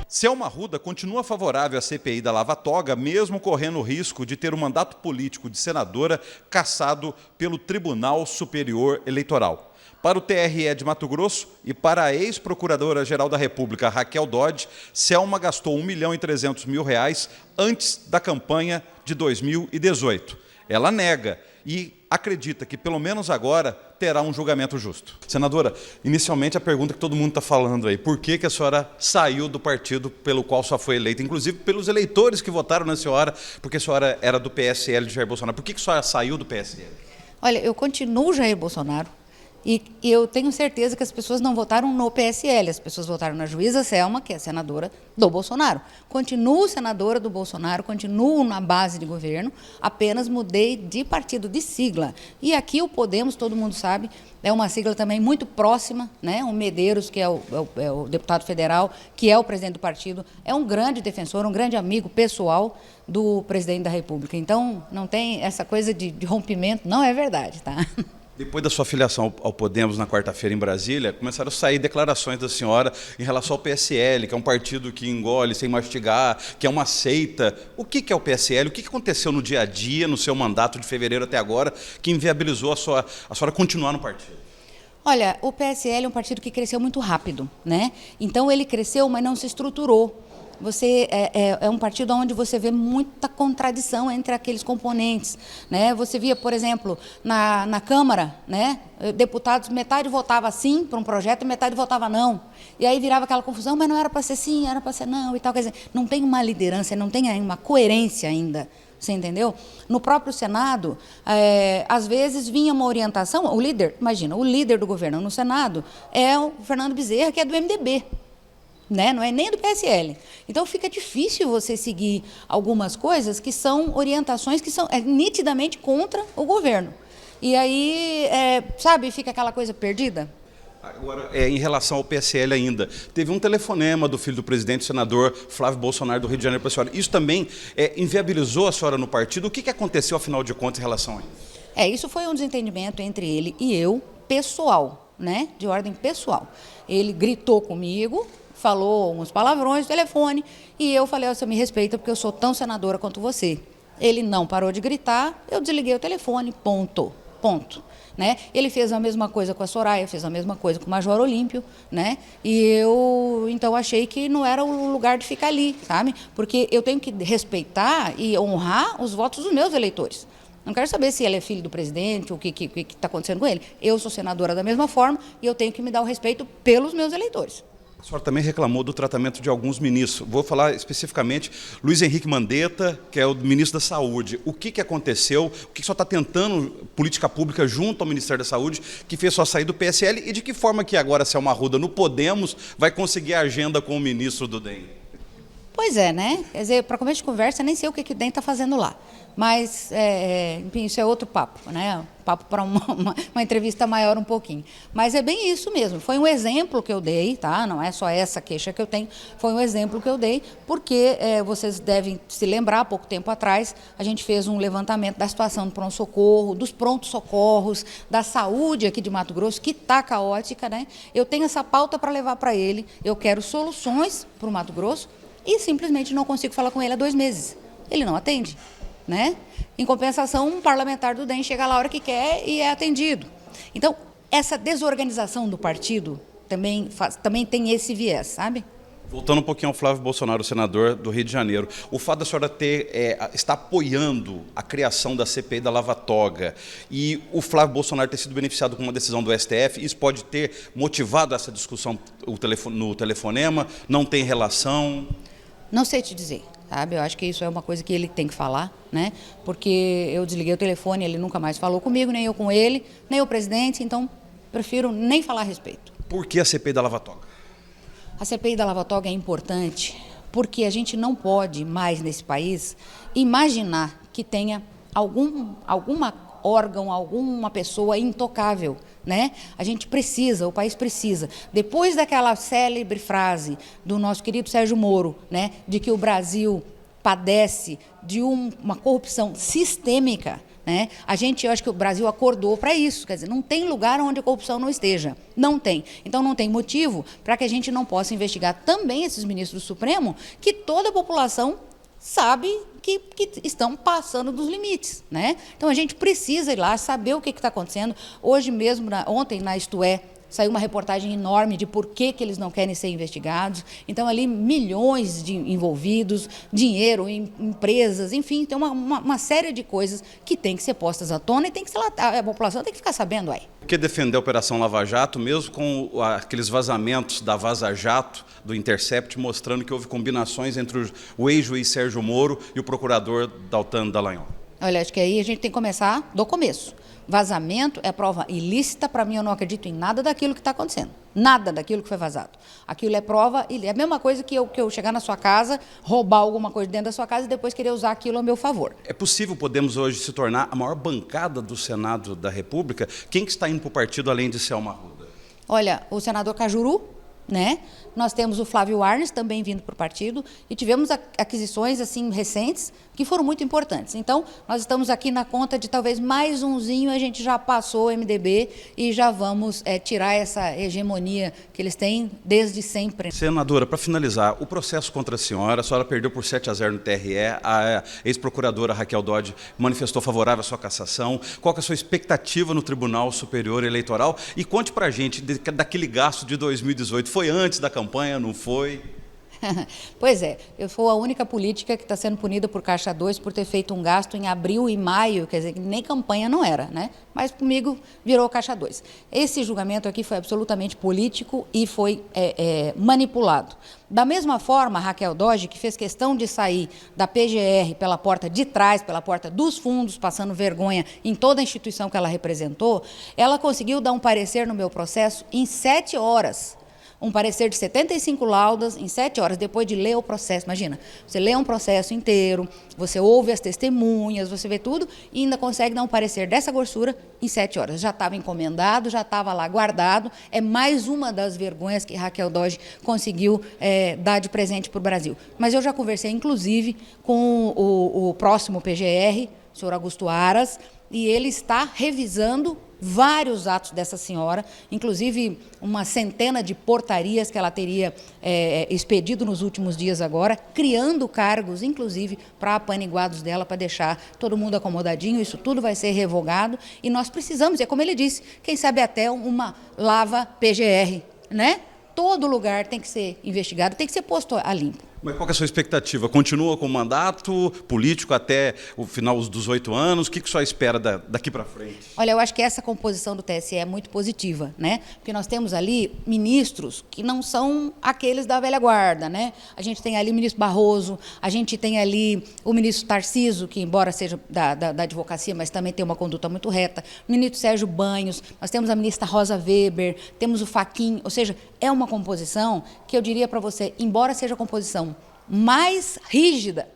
F: Selma Arruda continua favorável à CPI da Lava Toga, mesmo correndo o risco de ter o mandato político de senadora cassado pelo Tribunal Superior Eleitoral. Para o TRE de Mato Grosso e para a ex-procuradora-geral da República, Raquel Dodge, Selma gastou R$ 1.300.000 antes da campanha de 2018. Ela nega e acredita que, pelo menos agora, terá um julgamento justo. Senadora, inicialmente a pergunta que todo mundo está falando aí, por que a senhora saiu do partido pelo qual só foi eleita, inclusive pelos eleitores que votaram na senhora, porque a senhora era do PSL de Jair Bolsonaro. Por que a senhora saiu do PSL?
G: Olha, eu continuo Jair Bolsonaro. E eu tenho certeza que as pessoas não votaram no PSL, as pessoas votaram na juíza Selma, que é senadora do Bolsonaro. Continuo senadora do Bolsonaro, continuo na base de governo, apenas mudei de partido, de sigla. E aqui o Podemos, todo mundo sabe, é uma sigla também muito próxima, né? O Medeiros, que é o deputado federal, que é o presidente do partido, é um grande defensor, um grande amigo pessoal do presidente da República. Então, não tem essa coisa de rompimento, não é verdade, tá?
F: Depois da sua filiação ao Podemos na quarta-feira em Brasília, começaram a sair declarações da senhora em relação ao PSL, que é um partido que engole sem mastigar, que é uma seita. O que é o PSL? O que aconteceu no dia a dia, no seu mandato de fevereiro até agora, que inviabilizou a senhora continuar no partido?
G: Olha, o PSL é um partido que cresceu muito rápido, né? Então ele cresceu, mas não se estruturou. Você é um partido onde você vê muita contradição entre aqueles componentes, né? Você via, por exemplo, na Câmara, né? Deputados, metade votava sim para um projeto e metade votava não. E aí virava aquela confusão, mas não era para ser sim, era para ser não e tal. Quer dizer, não tem uma liderança, não tem uma coerência ainda. Você entendeu? No próprio Senado, às vezes vinha uma orientação, o líder, imagina, o líder do governo no Senado é o Fernando Bezerra, que é do MDB. Né? Não é nem do PSL. Então fica difícil você seguir algumas coisas que são orientações que são nitidamente contra o governo. E aí, sabe, fica aquela coisa perdida.
F: Agora, em relação ao PSL ainda, teve um telefonema do filho do presidente, o senador Flávio Bolsonaro, do Rio de Janeiro, para a senhora. Isso também inviabilizou a senhora no partido? O que aconteceu, afinal de contas, em relação a isso?
G: Isso foi um desentendimento entre ele e eu, pessoal, né? De ordem pessoal. Ele gritou comigo, falou uns palavrões no telefone, e eu falei, você me respeita porque eu sou tão senadora quanto você. Ele não parou de gritar, eu desliguei o telefone, ponto. Né? Ele fez a mesma coisa com a Soraya, fez a mesma coisa com o Major Olímpio, né? E eu, então, achei que não era o lugar de ficar ali, sabe? Porque eu tenho que respeitar e honrar os votos dos meus eleitores. Não quero saber se ele é filho do presidente, o que está acontecendo com ele. Eu sou senadora da mesma forma e eu tenho que me dar o respeito pelos meus eleitores.
F: A senhora também reclamou do tratamento de alguns ministros. Vou falar especificamente Luiz Henrique Mandetta, que é o ministro da Saúde. O que aconteceu? O que a senhora está tentando, política pública, junto ao Ministério da Saúde, que fez só sair do PSL? E de que forma que agora, Selma Arruda, no Podemos, vai conseguir a agenda com o ministro do DEM?
G: Pois é, né? Quer dizer, para começo de conversa, nem sei o que o DEM está fazendo lá. Mas, enfim, isso é outro papo, né? Papo para uma entrevista maior um pouquinho. Mas é bem isso mesmo. Foi um exemplo que eu dei, tá? Não é só essa queixa que eu tenho, foi um exemplo que eu dei, porque vocês devem se lembrar, há pouco tempo atrás, a gente fez um levantamento da situação do pronto-socorro, dos prontos-socorros, da saúde aqui de Mato Grosso, que está caótica, né? Eu tenho essa pauta para levar para ele, eu quero soluções para o Mato Grosso e simplesmente não consigo falar com ele há 2 meses. Ele não atende. Né? Em compensação, um parlamentar do DEM chega lá a hora que quer e é atendido. Então, essa desorganização do partido também tem esse viés, sabe?
F: Voltando um pouquinho ao Flávio Bolsonaro, senador do Rio de Janeiro, o fato da senhora estar apoiando a criação da CPI da Lava Toga e o Flávio Bolsonaro ter sido beneficiado com uma decisão do STF, isso pode ter motivado essa discussão no telefonema? Não tem relação?
G: Não sei te dizer. Sabe? Eu acho que isso é uma coisa que ele tem que falar, né? Porque eu desliguei o telefone, ele nunca mais falou comigo, nem eu com ele, nem o presidente, então prefiro nem falar a respeito.
F: Por que a CPI da Lava Toga?
G: A CPI da Lava Toga é importante porque a gente não pode mais nesse país imaginar que tenha alguma órgão, alguma pessoa intocável, né? A gente precisa, o país precisa. Depois daquela célebre frase do nosso querido Sérgio Moro, né, de que o Brasil padece de uma corrupção sistêmica, né? Eu acho que o Brasil acordou para isso, quer dizer, não tem lugar onde a corrupção não esteja, não tem. Então não tem motivo para que a gente não possa investigar também esses ministros do Supremo, que toda a população sabe que estão passando dos limites, né? Então a gente precisa ir lá saber o que está acontecendo. Hoje mesmo, ontem na Isto É, saiu uma reportagem enorme de por que eles não querem ser investigados. Então, ali, milhões de envolvidos, dinheiro, empresas, enfim, tem uma série de coisas que tem que ser postas à tona e tem que ser, a população tem que ficar sabendo aí.
F: Por que defender a Operação Lava Jato, mesmo com aqueles vazamentos da Vaza Jato, do Intercept, mostrando que houve combinações entre o ex-juiz Sérgio Moro e o procurador Daltan Dallagnol?
G: Olha, acho que aí a gente tem que começar do começo. Vazamento é prova ilícita, para mim eu não acredito em nada daquilo que está acontecendo. Nada daquilo que foi vazado. Aquilo é prova, é a mesma coisa que eu chegar na sua casa, roubar alguma coisa dentro da sua casa e depois querer usar aquilo a meu favor.
F: É possível, podemos hoje se tornar a maior bancada do Senado da República? Quem que está indo para o partido além de Selma Arruda?
G: Olha, o senador Cajuru, né? Nós temos o Flávio Arnes também vindo para o partido e tivemos aquisições assim recentes que foram muito importantes. Então, nós estamos aqui na conta de talvez mais umzinho, a gente já passou o MDB e já vamos tirar essa hegemonia que eles têm desde sempre.
F: Senadora, para finalizar, o processo contra a senhora perdeu por 7-0 no TRE, a ex-procuradora Raquel Dodge manifestou favorável à sua cassação. Qual que é a sua expectativa no Tribunal Superior Eleitoral? E conte para a gente daquele gasto de 2018, foi antes da campanha, não foi?
G: Pois é, eu sou a única política que está sendo punida por Caixa 2 por ter feito um gasto em abril e maio, quer dizer, nem campanha não era, né? Mas comigo virou Caixa 2. Esse julgamento aqui foi absolutamente político e foi manipulado. Da mesma forma, a Raquel Dodge, que fez questão de sair da PGR pela porta de trás, pela porta dos fundos, passando vergonha em toda a instituição que ela representou, ela conseguiu dar um parecer no meu processo em 7 horas. Um parecer de 75 laudas em 7 horas, depois de ler o processo. Imagina, você lê um processo inteiro, você ouve as testemunhas, você vê tudo e ainda consegue dar um parecer dessa grossura em 7 horas. Já estava encomendado, já estava lá guardado. É mais uma das vergonhas que Raquel Dodge conseguiu dar de presente para o Brasil. Mas eu já conversei, inclusive, com o próximo PGR, o senhor Augusto Aras, e ele está revisando vários atos dessa senhora, inclusive uma centena de portarias que ela teria expedido nos últimos dias agora, criando cargos, inclusive, para apaniguados dela, para deixar todo mundo acomodadinho. Isso tudo vai ser revogado e nós precisamos, é como ele disse, quem sabe até uma lava PGR, né? Todo lugar tem que ser investigado, tem que ser posto a limpo.
F: Mas qual que é a sua expectativa? Continua com o mandato político até o final dos 8 anos? O que a senhora espera daqui para frente?
G: Olha, eu acho que essa composição do TSE é muito positiva, né? Porque nós temos ali ministros que não são aqueles da velha guarda, né? A gente tem ali o ministro Barroso, a gente tem ali o ministro Tarcísio, que embora seja da advocacia, mas também tem uma conduta muito reta, o ministro Sérgio Banhos, nós temos a ministra Rosa Weber, temos o Fachin, ou seja, é uma composição que eu diria para você, embora seja a composição mais rígida,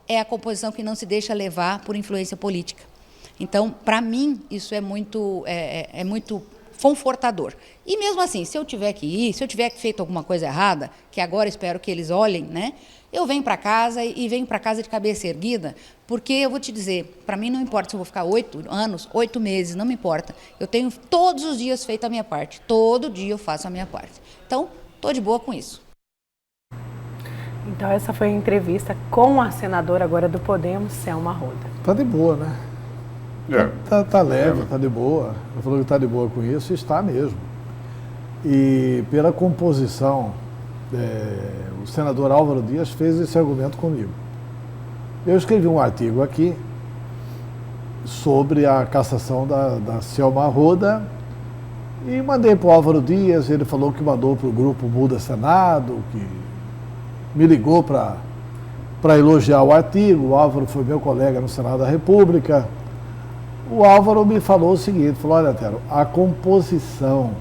G: é a composição que não se deixa levar por influência política. Então, para mim, isso é muito confortador. E mesmo assim, se eu tiver que ir, se eu tiver feito alguma coisa errada, que agora espero que eles olhem, né? Eu venho para casa e venho para casa de cabeça erguida, porque eu vou te dizer, para mim não importa se eu vou ficar 8 anos, 8 meses, não me importa. Eu tenho todos os dias feito a minha parte, todo dia eu faço a minha parte. Então, estou de boa com isso.
A: Então essa foi a entrevista com a senadora agora do Podemos, Selma Arruda.
C: Tá de boa, né? Tá leve, tá de boa. Ela falou que tá de boa com isso, e está mesmo. E pela composição, o senador Álvaro Dias fez esse argumento comigo. Eu escrevi um artigo aqui sobre a cassação da Selma Arruda e mandei para o Álvaro Dias. Ele falou que mandou para o grupo Muda Senado, que me ligou para elogiar o artigo. O Álvaro foi meu colega no Senado da República. O Álvaro me falou o seguinte, falou: olha, Tero, a composição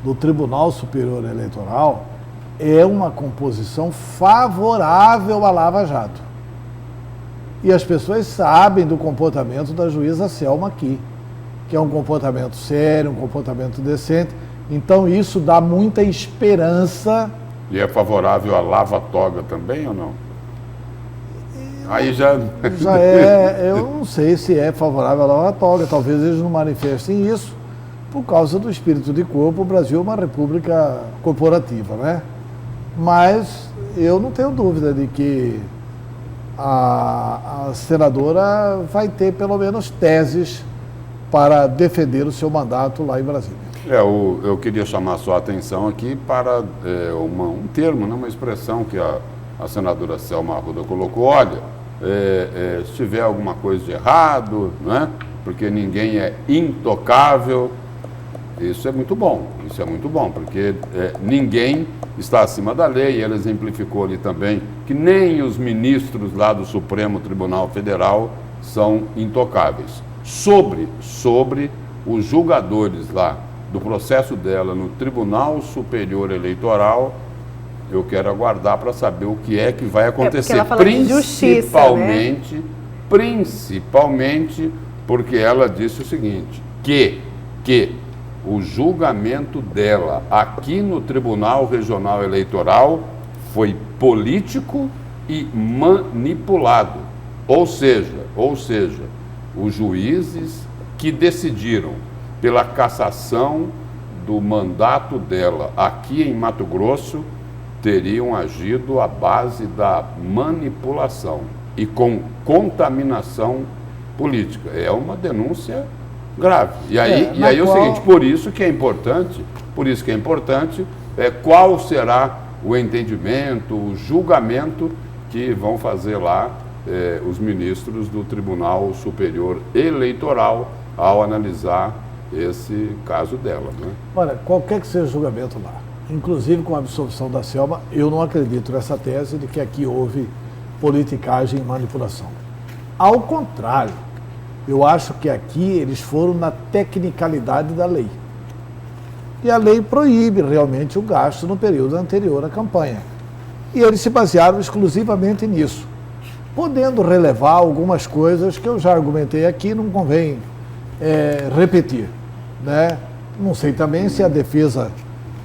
C: do Tribunal Superior Eleitoral é uma composição favorável à Lava Jato. E as pessoas sabem do comportamento da juíza Selma aqui, que é um comportamento sério, um comportamento decente. Então isso dá muita esperança.
B: E é favorável à lava-toga também ou não? Aí já
C: eu não sei se é favorável à lava-toga, talvez eles não manifestem isso, por causa do espírito de corpo. O Brasil é uma república corporativa, né? Mas eu não tenho dúvida de que a senadora vai ter pelo menos teses para defender o seu mandato lá em Brasília.
B: Eu queria chamar a sua atenção aqui para um termo, né, uma expressão que a senadora Selma Arruda colocou. Olha, se tiver alguma coisa de errado, né, porque ninguém é intocável, isso é muito bom, porque ninguém está acima da lei. Ela exemplificou ali também que nem os ministros lá do Supremo Tribunal Federal são intocáveis. Sobre os julgadores lá do processo dela no Tribunal Superior Eleitoral, eu quero aguardar para saber o que é que vai acontecer.
A: Ela fala de justiça, né? Principalmente
B: porque ela disse o seguinte, que o julgamento dela aqui no Tribunal Regional Eleitoral foi político e manipulado. Ou seja, os juízes que decidiram pela cassação do mandato dela aqui em Mato Grosso teriam agido à base da manipulação e com contaminação política. É uma denúncia grave. E aí é o seguinte, por isso que é importante qual será o entendimento, o julgamento que vão fazer lá os ministros do Tribunal Superior Eleitoral ao analisar esse caso dela, né?
C: Olha, qualquer que seja o julgamento lá, inclusive com a absolvição da Selma, eu não acredito nessa tese de que aqui houve politicagem e manipulação. Ao contrário, eu acho que aqui eles foram na tecnicalidade da lei. E a lei proíbe realmente o gasto no período anterior à campanha. E eles se basearam exclusivamente nisso, podendo relevar algumas coisas que eu já argumentei aqui, não convém repetir, né? Não sei também se a defesa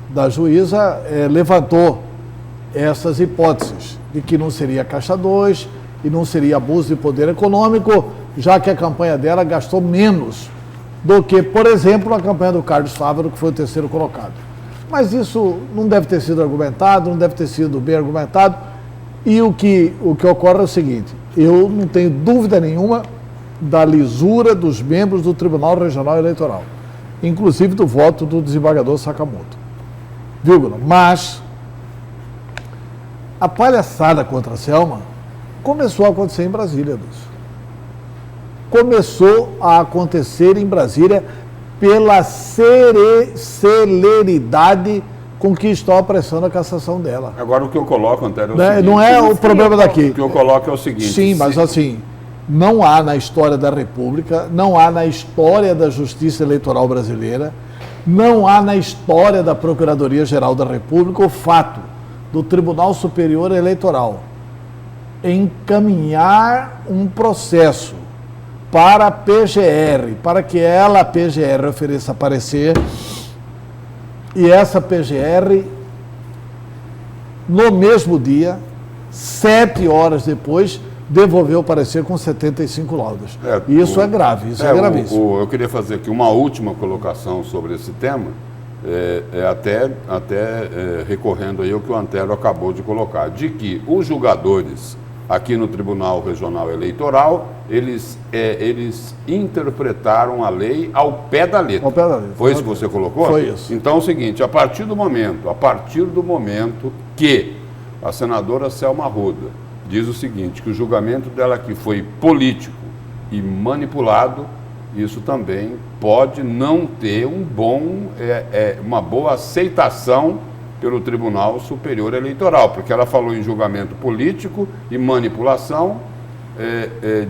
C: da juíza levantou essas hipóteses de que não seria Caixa 2 e não seria abuso de poder econômico, já que a campanha dela gastou menos do que, por exemplo, a campanha do Carlos Fávaro, que foi o terceiro colocado. Mas isso não deve ter sido argumentado, não deve ter sido bem argumentado. E o que ocorre é o seguinte: eu não tenho dúvida nenhuma da lisura dos membros do Tribunal Regional Eleitoral, inclusive do voto do desembargador Sakamoto. Vírgula. Mas a palhaçada contra a Selma começou a acontecer em Brasília, Lúcio. Começou a acontecer em Brasília pela celeridade com que estão apressando a cassação dela.
B: Agora, o que eu coloco, Antero, é o seguinte...
C: Não é o problema daqui.
B: O que eu coloco é o seguinte...
C: Sim, mas assim, não há na história da República, não há na história da Justiça Eleitoral brasileira, não há na história da Procuradoria-Geral da República o fato do Tribunal Superior Eleitoral encaminhar um processo para a PGR, para que a PGR ofereça parecer, e essa PGR, no mesmo dia, 7 horas depois, devolveu o parecer com 75 laudos. Isso é grave, isso é gravíssimo.
B: Eu queria fazer aqui uma última colocação sobre esse tema, até recorrendo aí ao que o Antero acabou de colocar, de que os julgadores aqui no Tribunal Regional Eleitoral, eles interpretaram a lei ao pé da letra.
C: Ao pé da letra.
B: Foi isso que você colocou?
C: Foi isso.
B: Então é o seguinte, a partir do momento que a senadora Selma Arruda diz o seguinte, que o julgamento dela aqui foi político e manipulado, isso também pode não ter uma boa aceitação pelo Tribunal Superior Eleitoral, porque ela falou em julgamento político e manipulação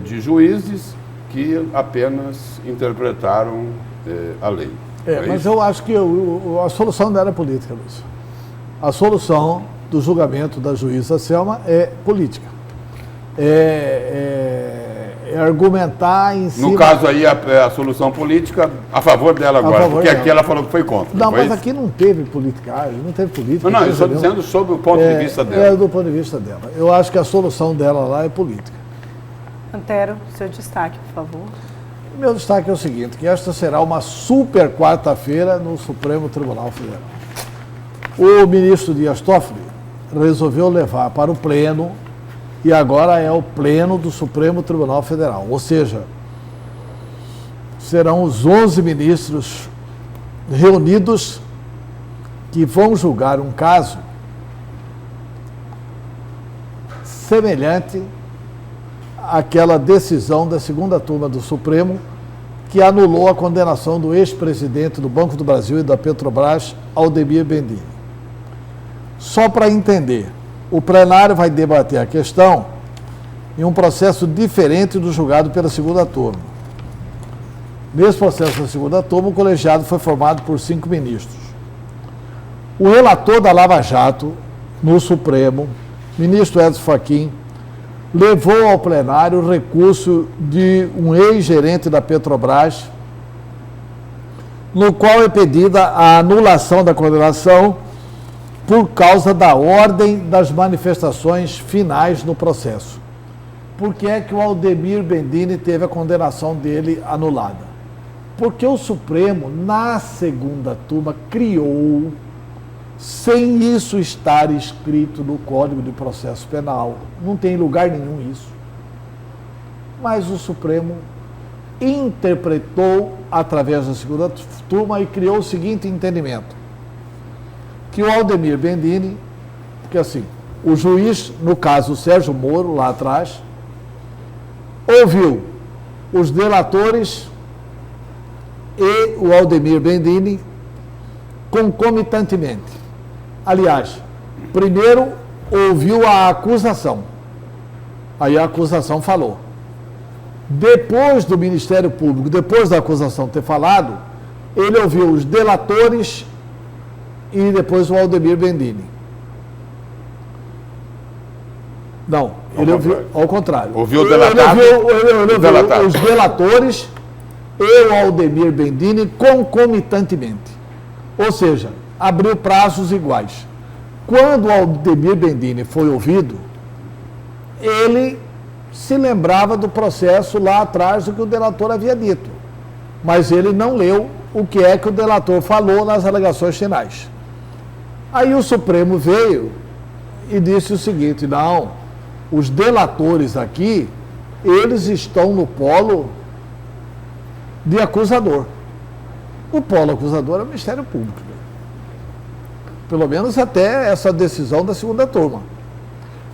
B: de juízes que apenas interpretaram a lei.
C: Mas
B: isso?
C: eu acho que a solução não era política, Lúcio. A solução do julgamento da juíza Selma é política. Argumentar em cima...
B: No caso aí, a solução política a favor dela agora, porque aqui ela falou que foi contra.
C: Não, mas aqui não teve politicagem, não teve política.
B: Não, eu estou dizendo sobre o ponto de vista dela.
C: Do ponto de vista dela. Eu acho que a solução dela lá é política.
A: Antero, seu destaque, por favor.
C: Meu destaque é o seguinte, que esta será uma super quarta-feira no Supremo Tribunal Federal. O ministro Dias Toffoli resolveu levar para o pleno, e agora é o pleno do Supremo Tribunal Federal, ou seja, serão os 11 ministros reunidos que vão julgar um caso semelhante àquela decisão da segunda turma do Supremo que anulou a condenação do ex-presidente do Banco do Brasil e da Petrobras, Aldemir Bendini. Só para entender, o plenário vai debater a questão em um processo diferente do julgado pela segunda turma. Nesse processo da segunda turma, o colegiado foi formado por 5 ministros. O relator da Lava Jato, no Supremo, ministro Edson Fachin, levou ao plenário o recurso de um ex-gerente da Petrobras, no qual é pedida a anulação da condenação por causa da ordem das manifestações finais no processo. Por que é que o Aldemir Bendini teve a condenação dele anulada? Porque o Supremo, na segunda turma, criou, sem isso estar escrito no Código de Processo Penal, não tem lugar nenhum isso, mas o Supremo interpretou através da segunda turma e criou o seguinte entendimento, que o Aldemir Bendini, porque assim, o juiz, no caso o Sérgio Moro, lá atrás, ouviu os delatores e o Aldemir Bendini concomitantemente. Aliás, primeiro ouviu a acusação, aí a acusação falou. Depois do Ministério Público, depois da acusação ter falado, ele ouviu os delatores e depois o Aldemir Bendini. Não, ele ouviu ao contrário.
B: Ouviu o delatado?
C: Ele ouviu os delatores e o Aldemir Bendini concomitantemente. Ou seja, abriu prazos iguais. Quando o Aldemir Bendini foi ouvido, ele se lembrava do processo lá atrás do que o delator havia dito. Mas ele não leu o que é que o delator falou nas alegações finais. Aí o Supremo veio e disse o seguinte, não, os delatores aqui, eles estão no polo de acusador. O polo acusador é o Ministério Público. Pelo menos até essa decisão da segunda turma.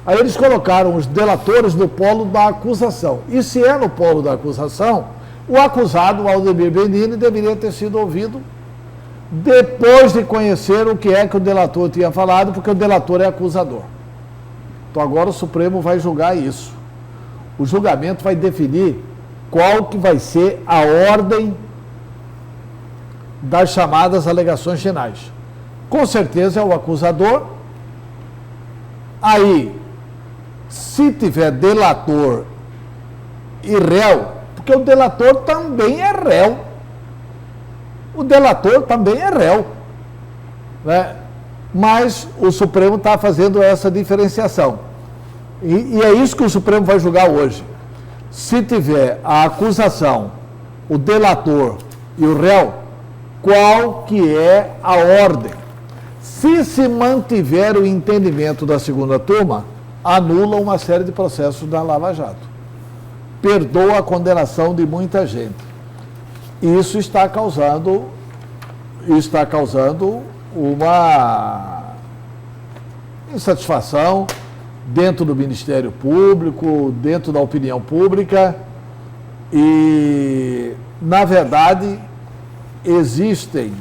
C: Aí eles colocaram os delatores no polo da acusação. E se é no polo da acusação, o acusado, Aldemir Bendini, deveria ter sido ouvido depois de conhecer o que é que o delator tinha falado, porque o delator é acusador. Então agora o Supremo vai julgar isso. O julgamento vai definir qual que vai ser a ordem das chamadas alegações finais. Com certeza é o acusador. Aí Se tiver delator e réu, porque o delator também é réu. O delator também é réu. Né? Mas o Supremo está fazendo essa diferenciação. E é isso que o Supremo vai julgar hoje. Se tiver a acusação, o delator e o réu, qual que é a ordem? Se mantiver o entendimento da segunda turma, anula uma série de processos da Lava Jato. Perdoa a condenação de muita gente. Isso está causando uma insatisfação dentro do Ministério Público, dentro da opinião pública e, na verdade, existem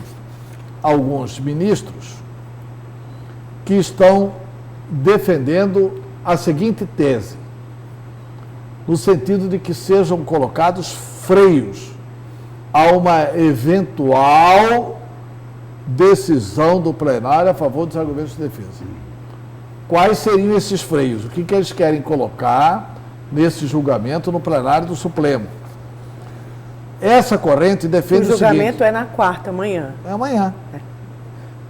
C: alguns ministros que estão defendendo a seguinte tese, no sentido de que sejam colocados freios a uma eventual decisão do plenário a favor dos argumentos de defesa. Quais seriam esses freios? O que eles querem colocar nesse julgamento no plenário do Supremo? Essa corrente defende o seguinte...
A: O julgamento é na quarta, amanhã.
C: É amanhã.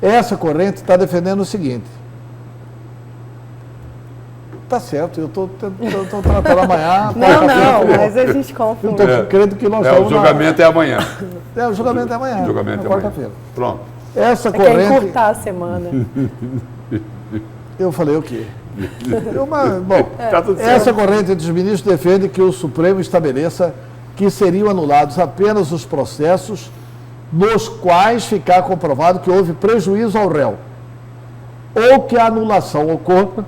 C: Essa corrente está defendendo o seguinte. Tá certo, eu estou tratando amanhã...
A: Não, mas a gente confunde.
C: Eu estou crendo que nós
B: o julgamento é amanhã.
C: O julgamento é amanhã.
B: O julgamento é
C: quarta-feira.
B: Pronto.
C: Essa
A: Quer
C: corrente...
A: encurtar a semana.
C: Eu falei o quê? Essa corrente dos ministros defende que o Supremo estabeleça que seriam anulados apenas os processos nos quais ficar comprovado que houve prejuízo ao réu, ou que a anulação ocorra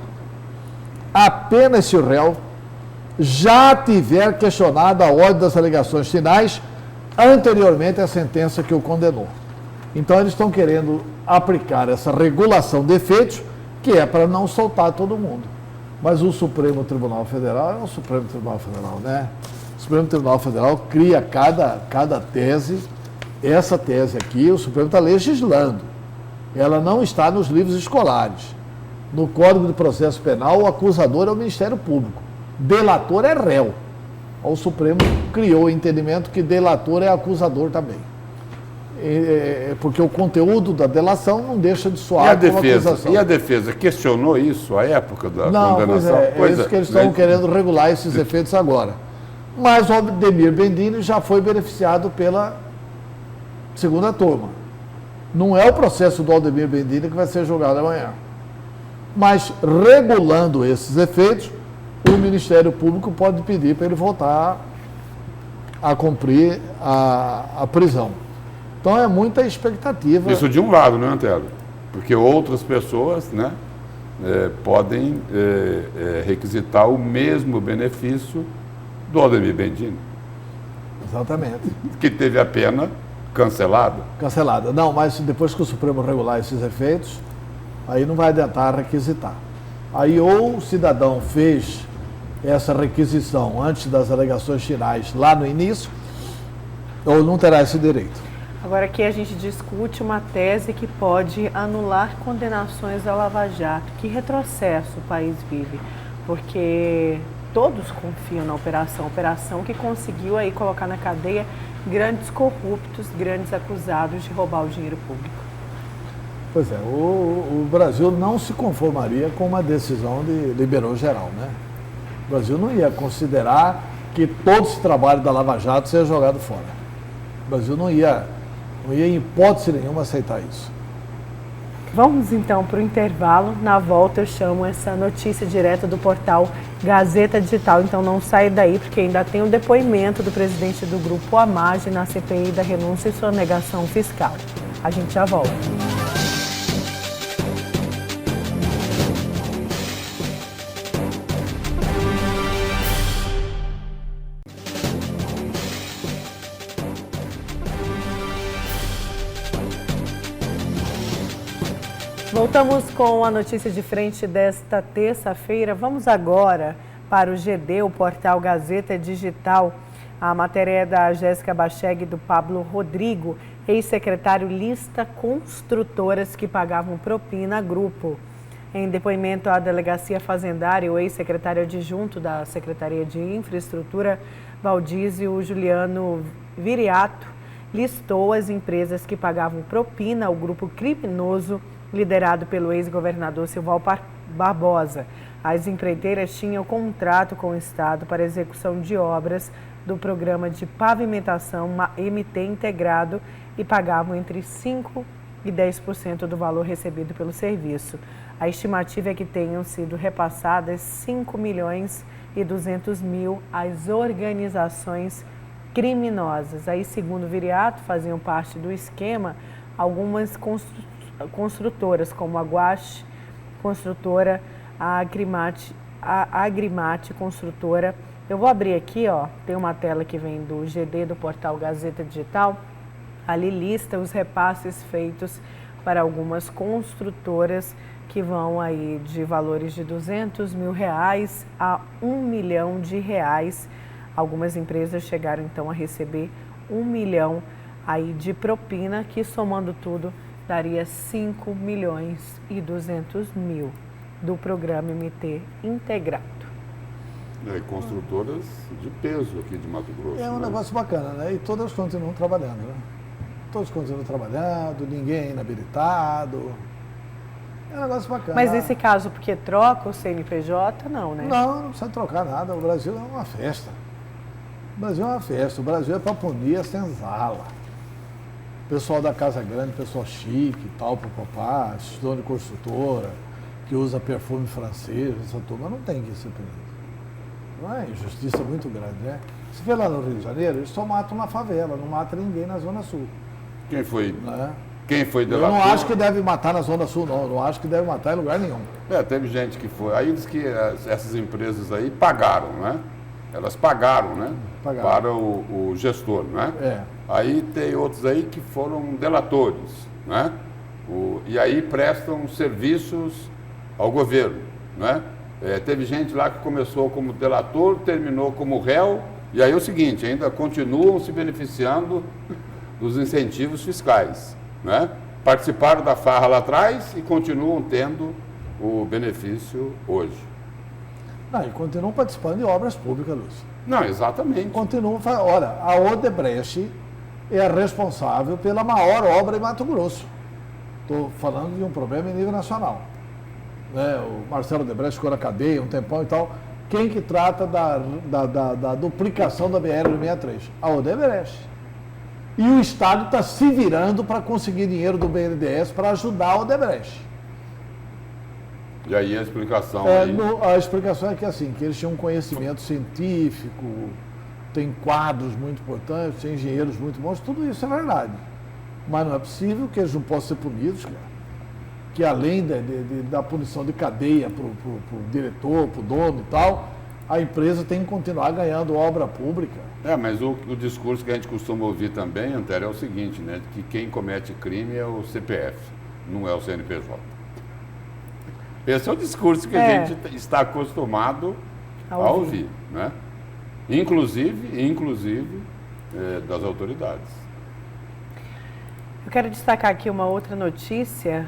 C: apenas se o réu já tiver questionado a ordem das alegações finais anteriormente à sentença que o condenou. Então, eles estão querendo aplicar essa regulação de efeitos, que é para não soltar todo mundo. Mas o Supremo Tribunal Federal é o Supremo Tribunal Federal, né? O Supremo Tribunal Federal cria cada tese. Essa tese aqui, o Supremo está legislando. Ela não está nos livros escolares. No Código de Processo Penal, o acusador é o Ministério Público. Delator é réu. O Supremo criou o entendimento que delator é acusador também. Porque o conteúdo da delação não deixa de soar como acusação.
B: E a defesa questionou isso à época da condenação?
C: É isso que eles estão querendo regular esses efeitos agora. Mas o Aldemir Bendini já foi beneficiado pela segunda turma. Não é o processo do Aldemir Bendini que vai ser julgado amanhã. Mas, regulando esses efeitos, o Ministério Público pode pedir para ele voltar a cumprir a prisão. Então, é muita expectativa.
B: Isso de um lado, não é, Antelo? Porque outras pessoas, né, podem requisitar o mesmo benefício do Aldemir Bendini.
C: Exatamente.
B: Que teve a pena cancelada.
C: Cancelada. Não, mas depois que o Supremo regular esses efeitos, aí não vai adiantar requisitar. Aí ou o cidadão fez essa requisição antes das alegações finais lá no início, ou não terá esse direito.
A: Agora aqui a gente discute uma tese que pode anular condenações da Lava Jato. Que retrocesso o país vive, porque todos confiam na operação que conseguiu aí colocar na cadeia grandes corruptos, grandes acusados de roubar o dinheiro público.
C: Pois é, o Brasil não se conformaria com uma decisão de liberou geral, né? O Brasil não ia considerar que todo esse trabalho da Lava Jato seja jogado fora. O Brasil não ia em hipótese nenhuma aceitar isso.
A: Vamos então para o intervalo. Na volta eu chamo essa notícia direta do portal Gazeta Digital. Então não sai daí, porque ainda tem o depoimento do presidente do Grupo AMAGE na CPI da renúncia e sonegação fiscal. A gente já volta. Voltamos com a notícia de frente desta terça-feira. Vamos agora para o GD, o portal Gazeta Digital. A matéria é da Jéssica Bacheg e do Pablo Rodrigo. Ex-secretário lista construtoras que pagavam propina a grupo. Em depoimento à Delegacia Fazendária, o ex-secretário adjunto da Secretaria de Infraestrutura, Valdísio Juliano Viriato, listou as empresas que pagavam propina ao grupo criminoso liderado pelo ex-governador Silval Barbosa. As empreiteiras tinham contrato com o Estado para execução de obras do programa de pavimentação MT integrado e pagavam entre 5% e 10% do valor recebido pelo serviço. A estimativa é que tenham sido repassadas 5 milhões e 200 mil às organizações criminosas. Aí, segundo Viriato, faziam parte do esquema algumas construtoras, como a Guache Construtora, a Agrimate Construtora. Eu vou abrir aqui, ó, tem uma tela que vem do GD, do portal Gazeta Digital. Ali lista os repasses feitos para algumas construtoras que vão aí de valores de R$200 mil a R$1 milhão. Algumas empresas chegaram então a receber 1 milhão aí de propina, que somando tudo daria 5 milhões e 200 mil do programa MT integrado.
B: E construtoras de peso aqui de Mato Grosso.
C: É um
B: né?
C: negócio bacana, né? E todas continuam trabalhando, né? Todos continuam trabalhando, ninguém é inabilitado. É um negócio bacana.
A: Mas nesse caso, porque troca o CNPJ, não, né?
C: Não, não precisa trocar nada. O Brasil é uma festa. O Brasil é uma festa. O Brasil é para punir a senzala. Pessoal da Casa Grande, pessoal chique e tal, papapá, dono de construtora, que usa perfume francês, essa turma não tem que ser preso. Não é injustiça muito grande, né? Se vê lá no Rio de Janeiro, eles só matam na favela, não matam ninguém na Zona Sul.
B: Quem foi?
C: Né?
B: Quem foi
C: Eu
B: delator?
C: não acho que deve matar na Zona Sul, não. Eu não acho que deve matar em lugar nenhum.
B: Teve gente que foi. Aí diz que essas empresas aí pagaram, né? Elas pagaram, né?
C: Pagaram.
B: Para o gestor, né?
C: É.
B: Aí tem outros aí que foram delatores, né? E aí prestam serviços ao governo, né? Teve gente lá que começou como delator, terminou como réu, e aí é o seguinte, ainda continuam se beneficiando dos incentivos fiscais, né? Participaram da farra lá atrás e continuam tendo o benefício hoje.
C: Não, e continuam participando de obras públicas, Lúcio.
B: Não, exatamente.
C: Continuam. Olha, a Odebrecht é a responsável pela maior obra em Mato Grosso. Estou falando de um problema em nível nacional. Né? O Marcelo Odebrecht ficou na cadeia um tempão e tal. Quem que trata da duplicação da BR-63? A Odebrecht. E o Estado está se virando para conseguir dinheiro do BNDES para ajudar a Odebrecht.
B: E aí a explicação
C: a explicação é que assim, que eles tinham um conhecimento científico, tem quadros muito importantes, tem engenheiros muito bons, tudo isso é verdade. Mas não é possível que eles não possam ser punidos, cara. Que além da punição de cadeia para o diretor, para o dono e tal, a empresa tem que continuar ganhando obra pública.
B: Mas o discurso que a gente costuma ouvir também, Antero, é o seguinte, né? Que quem comete crime é o CPF, não é o CNPJ. Esse é o discurso que a gente está acostumado a ouvir, né? Inclusive das autoridades.
A: Eu quero destacar aqui uma outra notícia,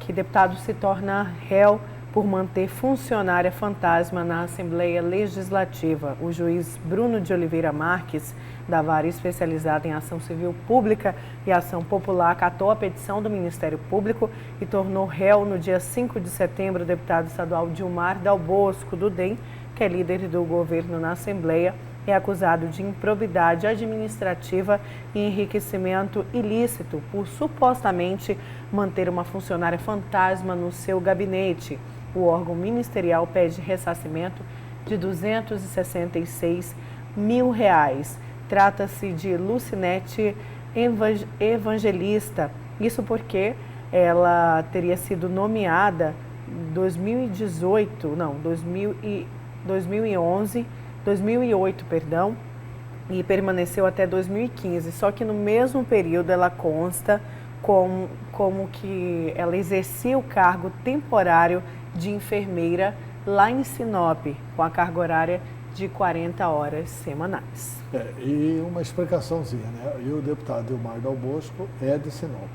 A: que deputado se torna réu por manter funcionária fantasma na Assembleia Legislativa. O juiz Bruno de Oliveira Marques, da Vara Especializada em Ação Civil Pública e Ação Popular, acatou a petição do Ministério Público e tornou réu no dia 5 de setembro o deputado estadual Dilmar Dal Bosco, do DEM, que é líder do governo na Assembleia, é acusado de improbidade administrativa e enriquecimento ilícito por supostamente manter uma funcionária fantasma no seu gabinete. O órgão ministerial pede ressarcimento de R$266 mil. Trata-se de Lucinete Evangelista, isso porque ela teria sido nomeada em 2008, e permaneceu até 2015. Só que no mesmo período ela consta como que ela exercia o cargo temporário de enfermeira lá em Sinop, com a carga horária de 40 horas semanais.
C: E uma explicaçãozinha, né? E o deputado Dilmar Dal Bosco é de Sinop.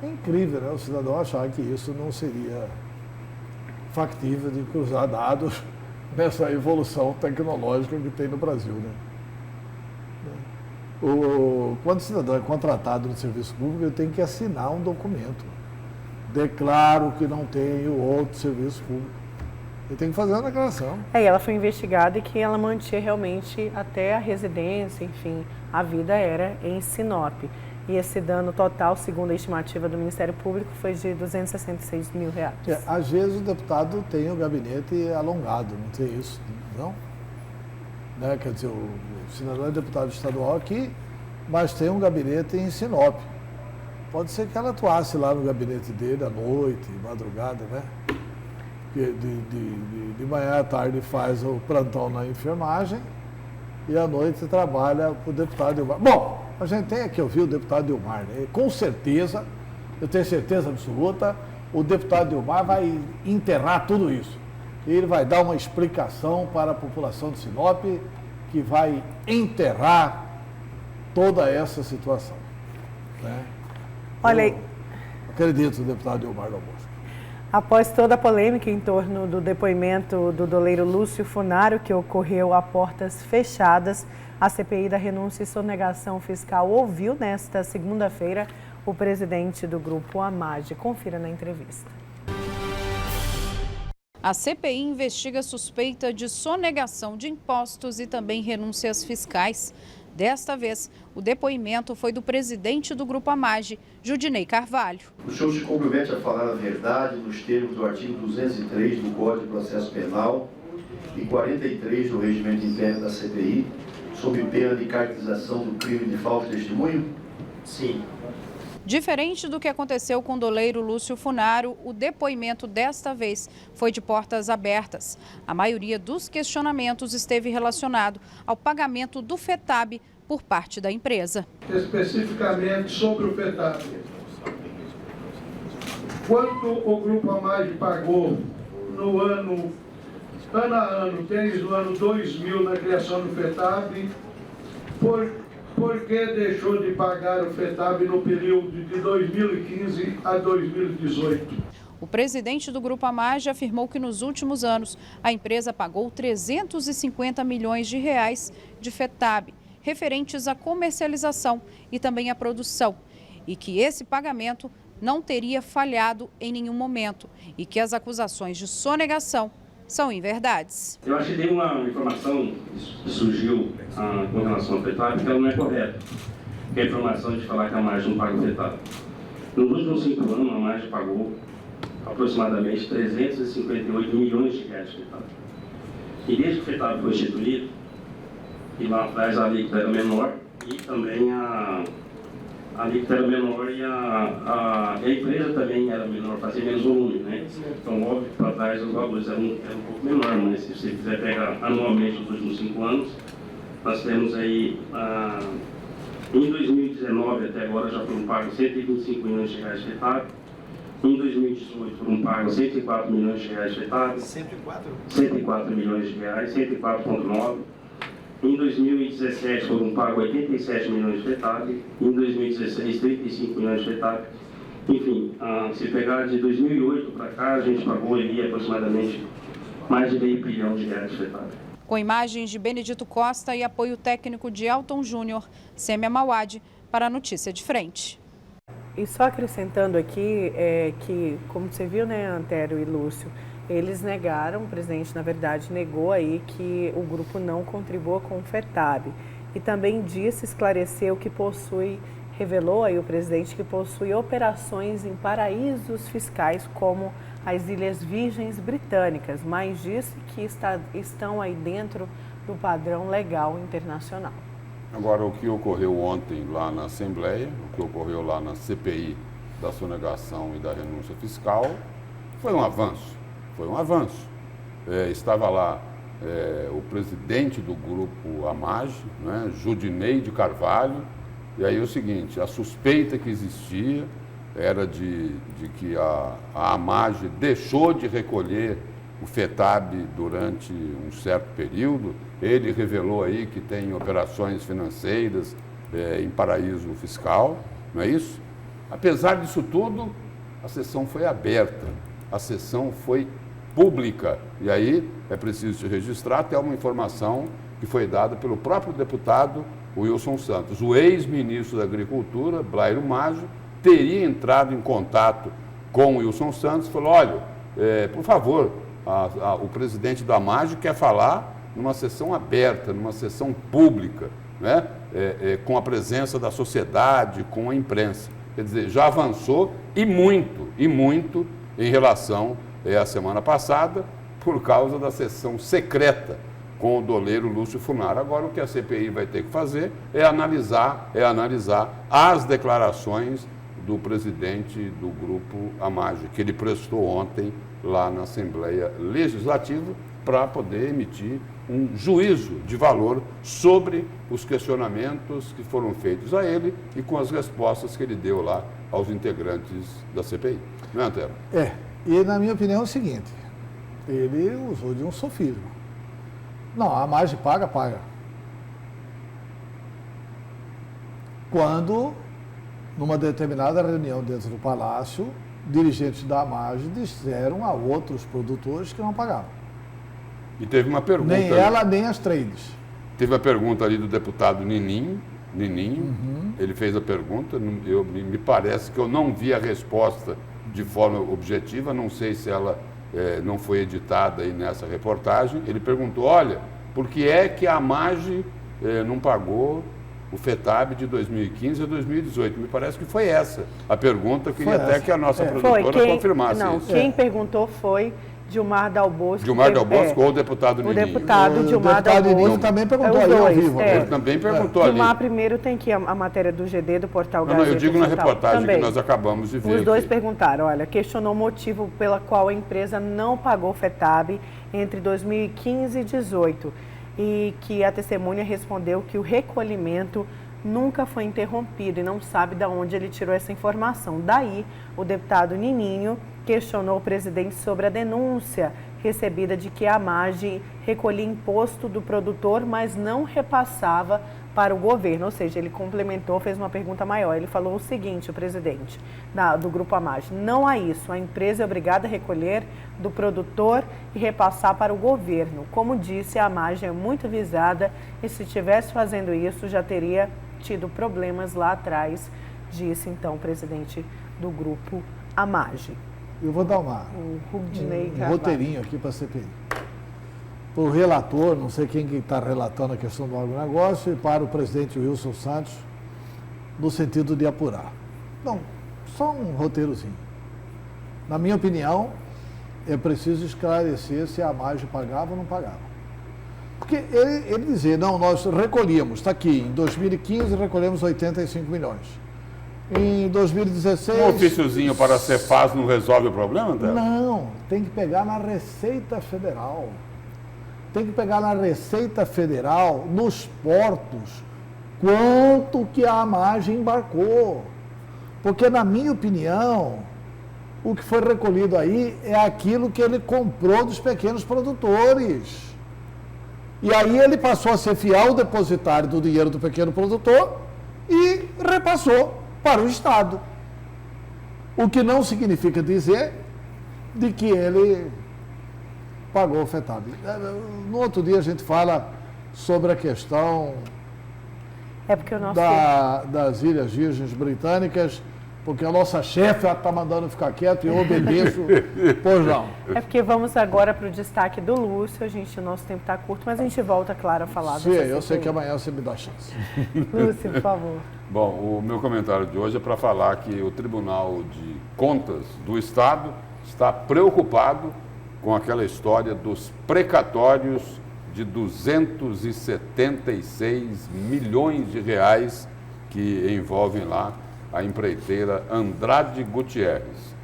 C: É incrível, né? O cidadão achar que isso não seria factível de cruzar dados nessa evolução tecnológica que tem no Brasil, né? Quando o cidadão é contratado no serviço público, ele tem que assinar um documento. Declaro que não tenho outro serviço público. Ele tem que fazer uma declaração.
A: E ela foi investigada e que ela mantinha realmente até a residência, enfim, a vida era em Sinop. E esse dano total, segundo a estimativa do Ministério Público, foi de R$266 mil.
C: Às vezes o deputado tem o gabinete alongado, não tem isso, não? Né? Quer dizer, o cidadão é deputado estadual aqui, mas tem um gabinete em Sinop. Pode ser que ela atuasse lá no gabinete dele à noite, madrugada, né? De manhã à tarde faz o plantão na enfermagem e à noite trabalha para o deputado Ilmar. Bom, a gente tem aqui ouvir o deputado Ilmar, né? Com certeza, eu tenho certeza absoluta, o deputado Ilmar vai enterrar tudo isso. Ele vai dar uma explicação para a população de Sinop que vai enterrar toda essa situação, né?
A: Olha aí.
C: Acredito no deputado Ilmar Dal Bosco.
A: Após toda a polêmica em torno do depoimento do doleiro Lúcio Funaro, que ocorreu a portas fechadas, a CPI da renúncia e sonegação fiscal ouviu nesta segunda-feira o presidente do grupo AMAGE. Confira na entrevista.
H: A CPI investiga suspeita de sonegação de impostos e também renúncias fiscais. Desta vez, o depoimento foi do presidente do Grupo AMAGE, Judinei Carvalho.
I: O senhor se compromete a falar a verdade nos termos do artigo 203 do Código de Processo Penal e 43 do Regimento Interno da CPI, sob pena de caracterização do crime de falso testemunho? Sim.
H: Diferente do que aconteceu com o doleiro Lúcio Funaro, o depoimento desta vez foi de portas abertas. A maioria dos questionamentos esteve relacionado ao pagamento do FETAB por parte da empresa.
J: Especificamente sobre o FETAB. Quanto o Grupo AMAGE pagou no ano a ano, desde o ano 2000, na criação do FETAB, por que deixou de pagar o FETAB no período de 2015 a 2018?
H: O presidente do Grupo AMAGE afirmou que nos últimos anos a empresa pagou 350 milhões de reais de FETAB, referentes à comercialização e também à produção, e que esse pagamento não teria falhado em nenhum momento e que as acusações de sonegação são inverdades.
K: Eu acho que tem uma informação que surgiu com relação ao FETAB que ela não é correta, que é a informação de falar que a AMAGE não paga o FETAB. Nos últimos 5 anos, a AMAGE pagou aproximadamente 358 milhões de reais de FETAB. E desde que o FETAB foi instituído, e lá atrás a alíquota era menor e também a alíquota era menor e a empresa também era menor, fazia menos volume, né? Então, óbvio que para trás os valores eram um pouco menor, mas se você quiser pegar anualmente os últimos 5 anos, nós temos aí, em 2019 até agora já foram pagos 125 milhões de reais de FETAB, em 2018 foram pagos 104 milhões de reais de FETAB, 104 milhões de reais, 104,9. Em 2017 foram pagos 87 milhões de FETAB, em 2016 35 milhões de FETAB. Enfim, se pegar de 2008 para cá, a gente pagou ali aproximadamente mais de meio bilhão de reais de FETAB.
H: Com imagens de Benedito Costa e apoio técnico de Elton Júnior, Sêmia Mauad para a Notícia de Frente.
A: E só acrescentando aqui, que, como você viu, né, Antério e Lúcio, eles negaram, o presidente, na verdade, negou aí que o grupo não contribua com o FETAB. E também disse, esclareceu que revelou aí o presidente que possui operações em paraísos fiscais como as Ilhas Virgens Britânicas, mas disse que estão aí dentro do padrão legal internacional.
B: Agora, o que ocorreu ontem lá na Assembleia, o que ocorreu lá na CPI da sonegação e da renúncia fiscal, foi um avanço. Foi um avanço. Estava lá o presidente do grupo AMAGE, né, Judinei de Carvalho, e aí é o seguinte, a suspeita que existia era de que a AMAGE deixou de recolher o FETAB durante um certo período. Ele revelou aí que tem operações financeiras em paraíso fiscal, não é isso? Apesar disso tudo, a sessão foi aberta, a sessão foi pública. E aí é preciso se registrar até uma informação que foi dada pelo próprio deputado Wilson Santos. O ex-ministro da Agricultura, Blairo Maggi, teria entrado em contato com o Wilson Santos e falou, olha, por favor, o presidente da Maggi quer falar numa sessão aberta, numa sessão pública, né? Com a presença da sociedade, com a imprensa. Quer dizer, já avançou e muito em relação à semana passada, por causa da sessão secreta com o doleiro Lúcio Funaro. Agora o que a CPI vai ter que fazer é analisar as declarações do presidente do Grupo Amaggi, que ele prestou ontem lá na Assembleia Legislativa para poder emitir um juízo de valor sobre os questionamentos que foram feitos a ele e com as respostas que ele deu lá aos integrantes da CPI. Não é, Antero?
C: E na minha opinião é o seguinte, ele usou de um sofisma. Não, a Amaggi paga. Quando, numa determinada reunião dentro do Palácio, dirigentes da Amaggi disseram a outros produtores que não pagavam.
B: E teve uma pergunta...
C: Nem ela, nem as trades.
B: Teve a pergunta ali do deputado Nininho, ele fez a pergunta, me parece que eu não vi a resposta de forma objetiva, não sei se ela não foi editada aí nessa reportagem. Ele perguntou, olha, por que é que a Amaggi não pagou o FETAB de 2015 a 2018? Me parece que foi essa a pergunta, eu queria até que a nossa produtora confirmasse isso.
A: Quem perguntou foi Dilmar Dal Bosco.
B: Dilmar Dal Bosco ou o deputado Nininho?
A: O deputado Dilmar Dal Bosco
C: também perguntou ali ao vivo.
B: Ele também perguntou ali.
A: Dilmar primeiro tem que a matéria do GD, do portal Gazeta.
B: Não, eu digo na reportagem que nós acabamos de ver.
A: Os dois perguntaram, olha, questionou o motivo pela qual a empresa não pagou o FETAB entre 2015 e 2018 e que a testemunha respondeu que o recolhimento nunca foi interrompido e não sabe de onde ele tirou essa informação. Daí, o deputado Nininho questionou o presidente sobre a denúncia recebida de que a Amaggi recolhia imposto do produtor, mas não repassava para o governo. Ou seja, ele complementou, fez uma pergunta maior. Ele falou o seguinte, o presidente do Grupo Amaggi, não há isso, a empresa é obrigada a recolher do produtor e repassar para o governo. Como disse, a Amaggi é muito visada e se estivesse fazendo isso, já teria tido problemas lá atrás, disse então o presidente do Grupo Amaggi.
C: Eu vou dar um roteirinho aqui para a CPI. Para o relator, não sei quem está relatando a questão do agronegócio, e para o presidente Wilson Santos, no sentido de apurar. Não, só um roteirozinho. Na minha opinião, é preciso esclarecer se a Amaggi pagava ou não pagava. Porque ele dizia, não, nós recolhíamos, está aqui, em 2015 recolhemos 85 milhões. Em 2016...
B: Um ofíciozinho para a Cefaz não resolve o problema, Antero?
C: Não, tem que pegar na Receita Federal. Tem que pegar na Receita Federal, nos portos, quanto que a Amaggi embarcou. Porque, na minha opinião, o que foi recolhido aí é aquilo que ele comprou dos pequenos produtores. E aí ele passou a ser fiel depositário do dinheiro do pequeno produtor e repassou para o Estado. O que não significa dizer de que ele pagou o FETAB. No outro dia a gente fala sobre a questão
A: porque o nosso
C: das Ilhas Virgens Britânicas, porque a nossa chefe está mandando ficar quieto e eu obedeço. Pois não.
A: É porque vamos agora para o destaque do Lúcio. O nosso tempo está curto, mas a gente volta, claro, a falar
C: Sim, eu sei que amanhã você me dá chance.
A: Lúcio, por favor.
B: Bom, o meu comentário de hoje é para falar que o Tribunal de Contas do Estado está preocupado com aquela história dos precatórios de 276 milhões de reais que envolvem lá a empreiteira Andrade Gutierrez.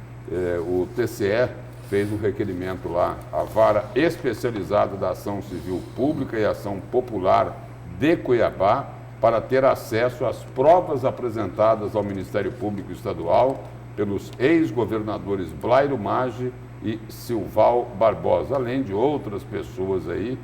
B: O TCE fez um requerimento lá, a Vara Especializada da Ação Civil Pública e Ação Popular de Cuiabá, para ter acesso às provas apresentadas ao Ministério Público Estadual pelos ex-governadores Blairo Maggi e Silval Barbosa, além de outras pessoas aí,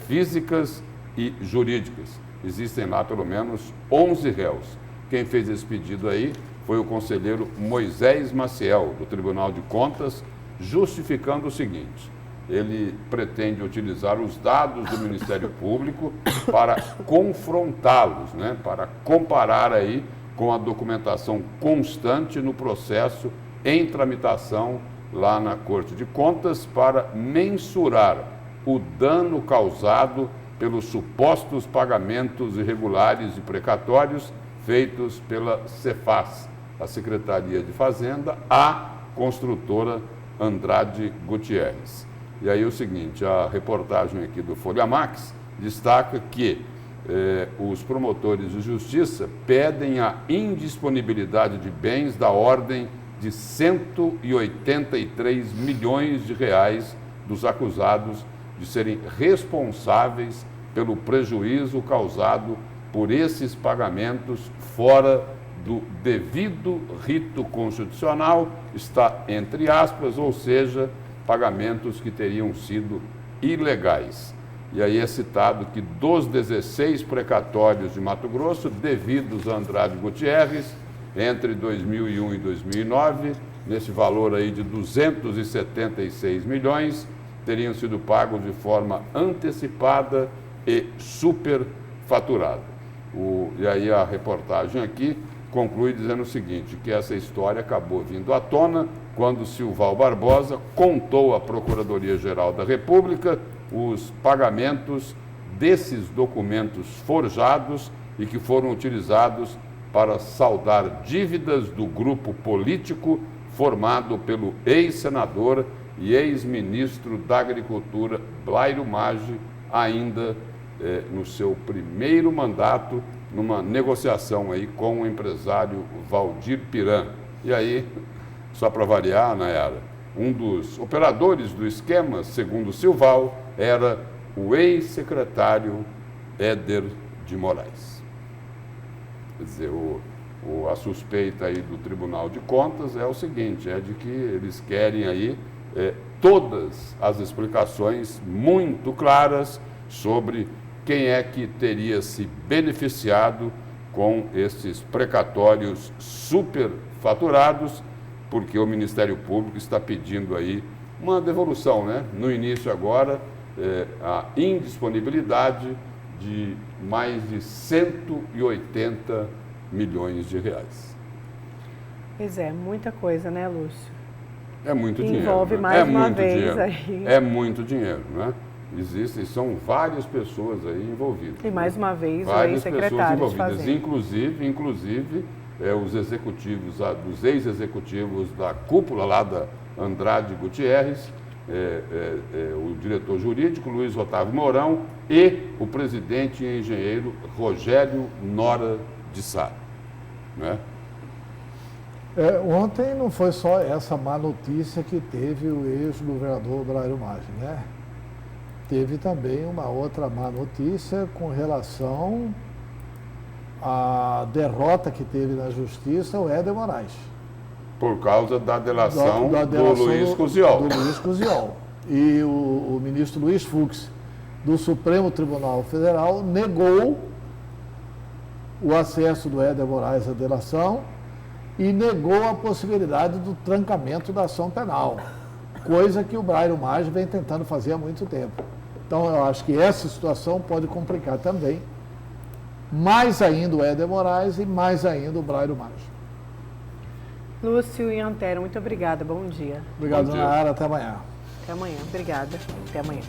B: físicas e jurídicas. Existem lá pelo menos 11 réus. Quem fez esse pedido aí foi o conselheiro Moisés Maciel, do Tribunal de Contas, justificando o seguinte: ele pretende utilizar os dados do Ministério Público para confrontá-los, né, para comparar aí com a documentação constante no processo em tramitação lá na Corte de Contas, para mensurar o dano causado pelos supostos pagamentos irregulares e precatórios feitos pela Cefaz, a Secretaria de Fazenda, à construtora Andrade Gutierrez. E aí o seguinte, a reportagem aqui do Folha Max destaca que os promotores de justiça pedem a indisponibilidade de bens da ordem de 183 milhões de reais dos acusados de serem responsáveis pelo prejuízo causado por esses pagamentos fora do devido rito constitucional, está entre aspas, ou seja, pagamentos que teriam sido ilegais. E aí é citado que dos 16 precatórios de Mato Grosso, devidos a Andrade Gutierrez, entre 2001 e 2009, nesse valor aí de 276 milhões, teriam sido pagos de forma antecipada e superfaturada. E aí a reportagem aqui conclui dizendo o seguinte, que essa história acabou vindo à tona quando Silval Barbosa contou à Procuradoria-Geral da República os pagamentos desses documentos forjados e que foram utilizados para saldar dívidas do grupo político formado pelo ex-senador e ex-ministro da Agricultura, Blairo Maggi, ainda no seu primeiro mandato, numa negociação aí com o empresário Valdir Piran. E aí, só para variar, Nayara, um dos operadores do esquema, segundo Silval, era o ex-secretário Éder de Moraes. Quer dizer, a suspeita aí do Tribunal de Contas é o seguinte, é de que eles querem aí todas as explicações muito claras sobre quem é que teria se beneficiado com esses precatórios superfaturados, porque o Ministério Público está pedindo aí uma devolução, né? No início agora, a indisponibilidade de mais de 180 milhões de reais.
A: Pois é, muita coisa, né, Lúcio?
B: É muito dinheiro.
A: Envolve
B: né?
A: mais uma
B: muito
A: vez
B: dinheiro.
A: aí.
B: É muito dinheiro, né? São várias pessoas aí envolvidas.
A: E mais uma vez
B: várias
A: o ex-secretário de Fazenda.
B: Inclusive os executivos, os ex-executivos da cúpula lá da Andrade Gutierrez, o diretor jurídico Luiz Otávio Mourão e o presidente e engenheiro Rogério Nora de Sá. Né?
C: Ontem não foi só essa má notícia que teve o ex-governador Blairo Maggi, né? Teve também uma outra má notícia com relação à derrota que teve na justiça o Éder Moraes.
B: Por causa da delação do Luiz Cusiol.
C: Do Luiz Cusiol. E o ministro Luiz Fux, do Supremo Tribunal Federal, negou o acesso do Éder Moraes à delação e negou a possibilidade do trancamento da ação penal, coisa que o Blairo Maggi vem tentando fazer há muito tempo. Então, eu acho que essa situação pode complicar também, mais ainda o Éder Moraes e mais ainda o Blairo Maggi.
A: Lúcio e Antero, muito obrigada. Bom dia.
C: Obrigado, Nayara. Até amanhã.
A: Até amanhã. Obrigada. Até amanhã.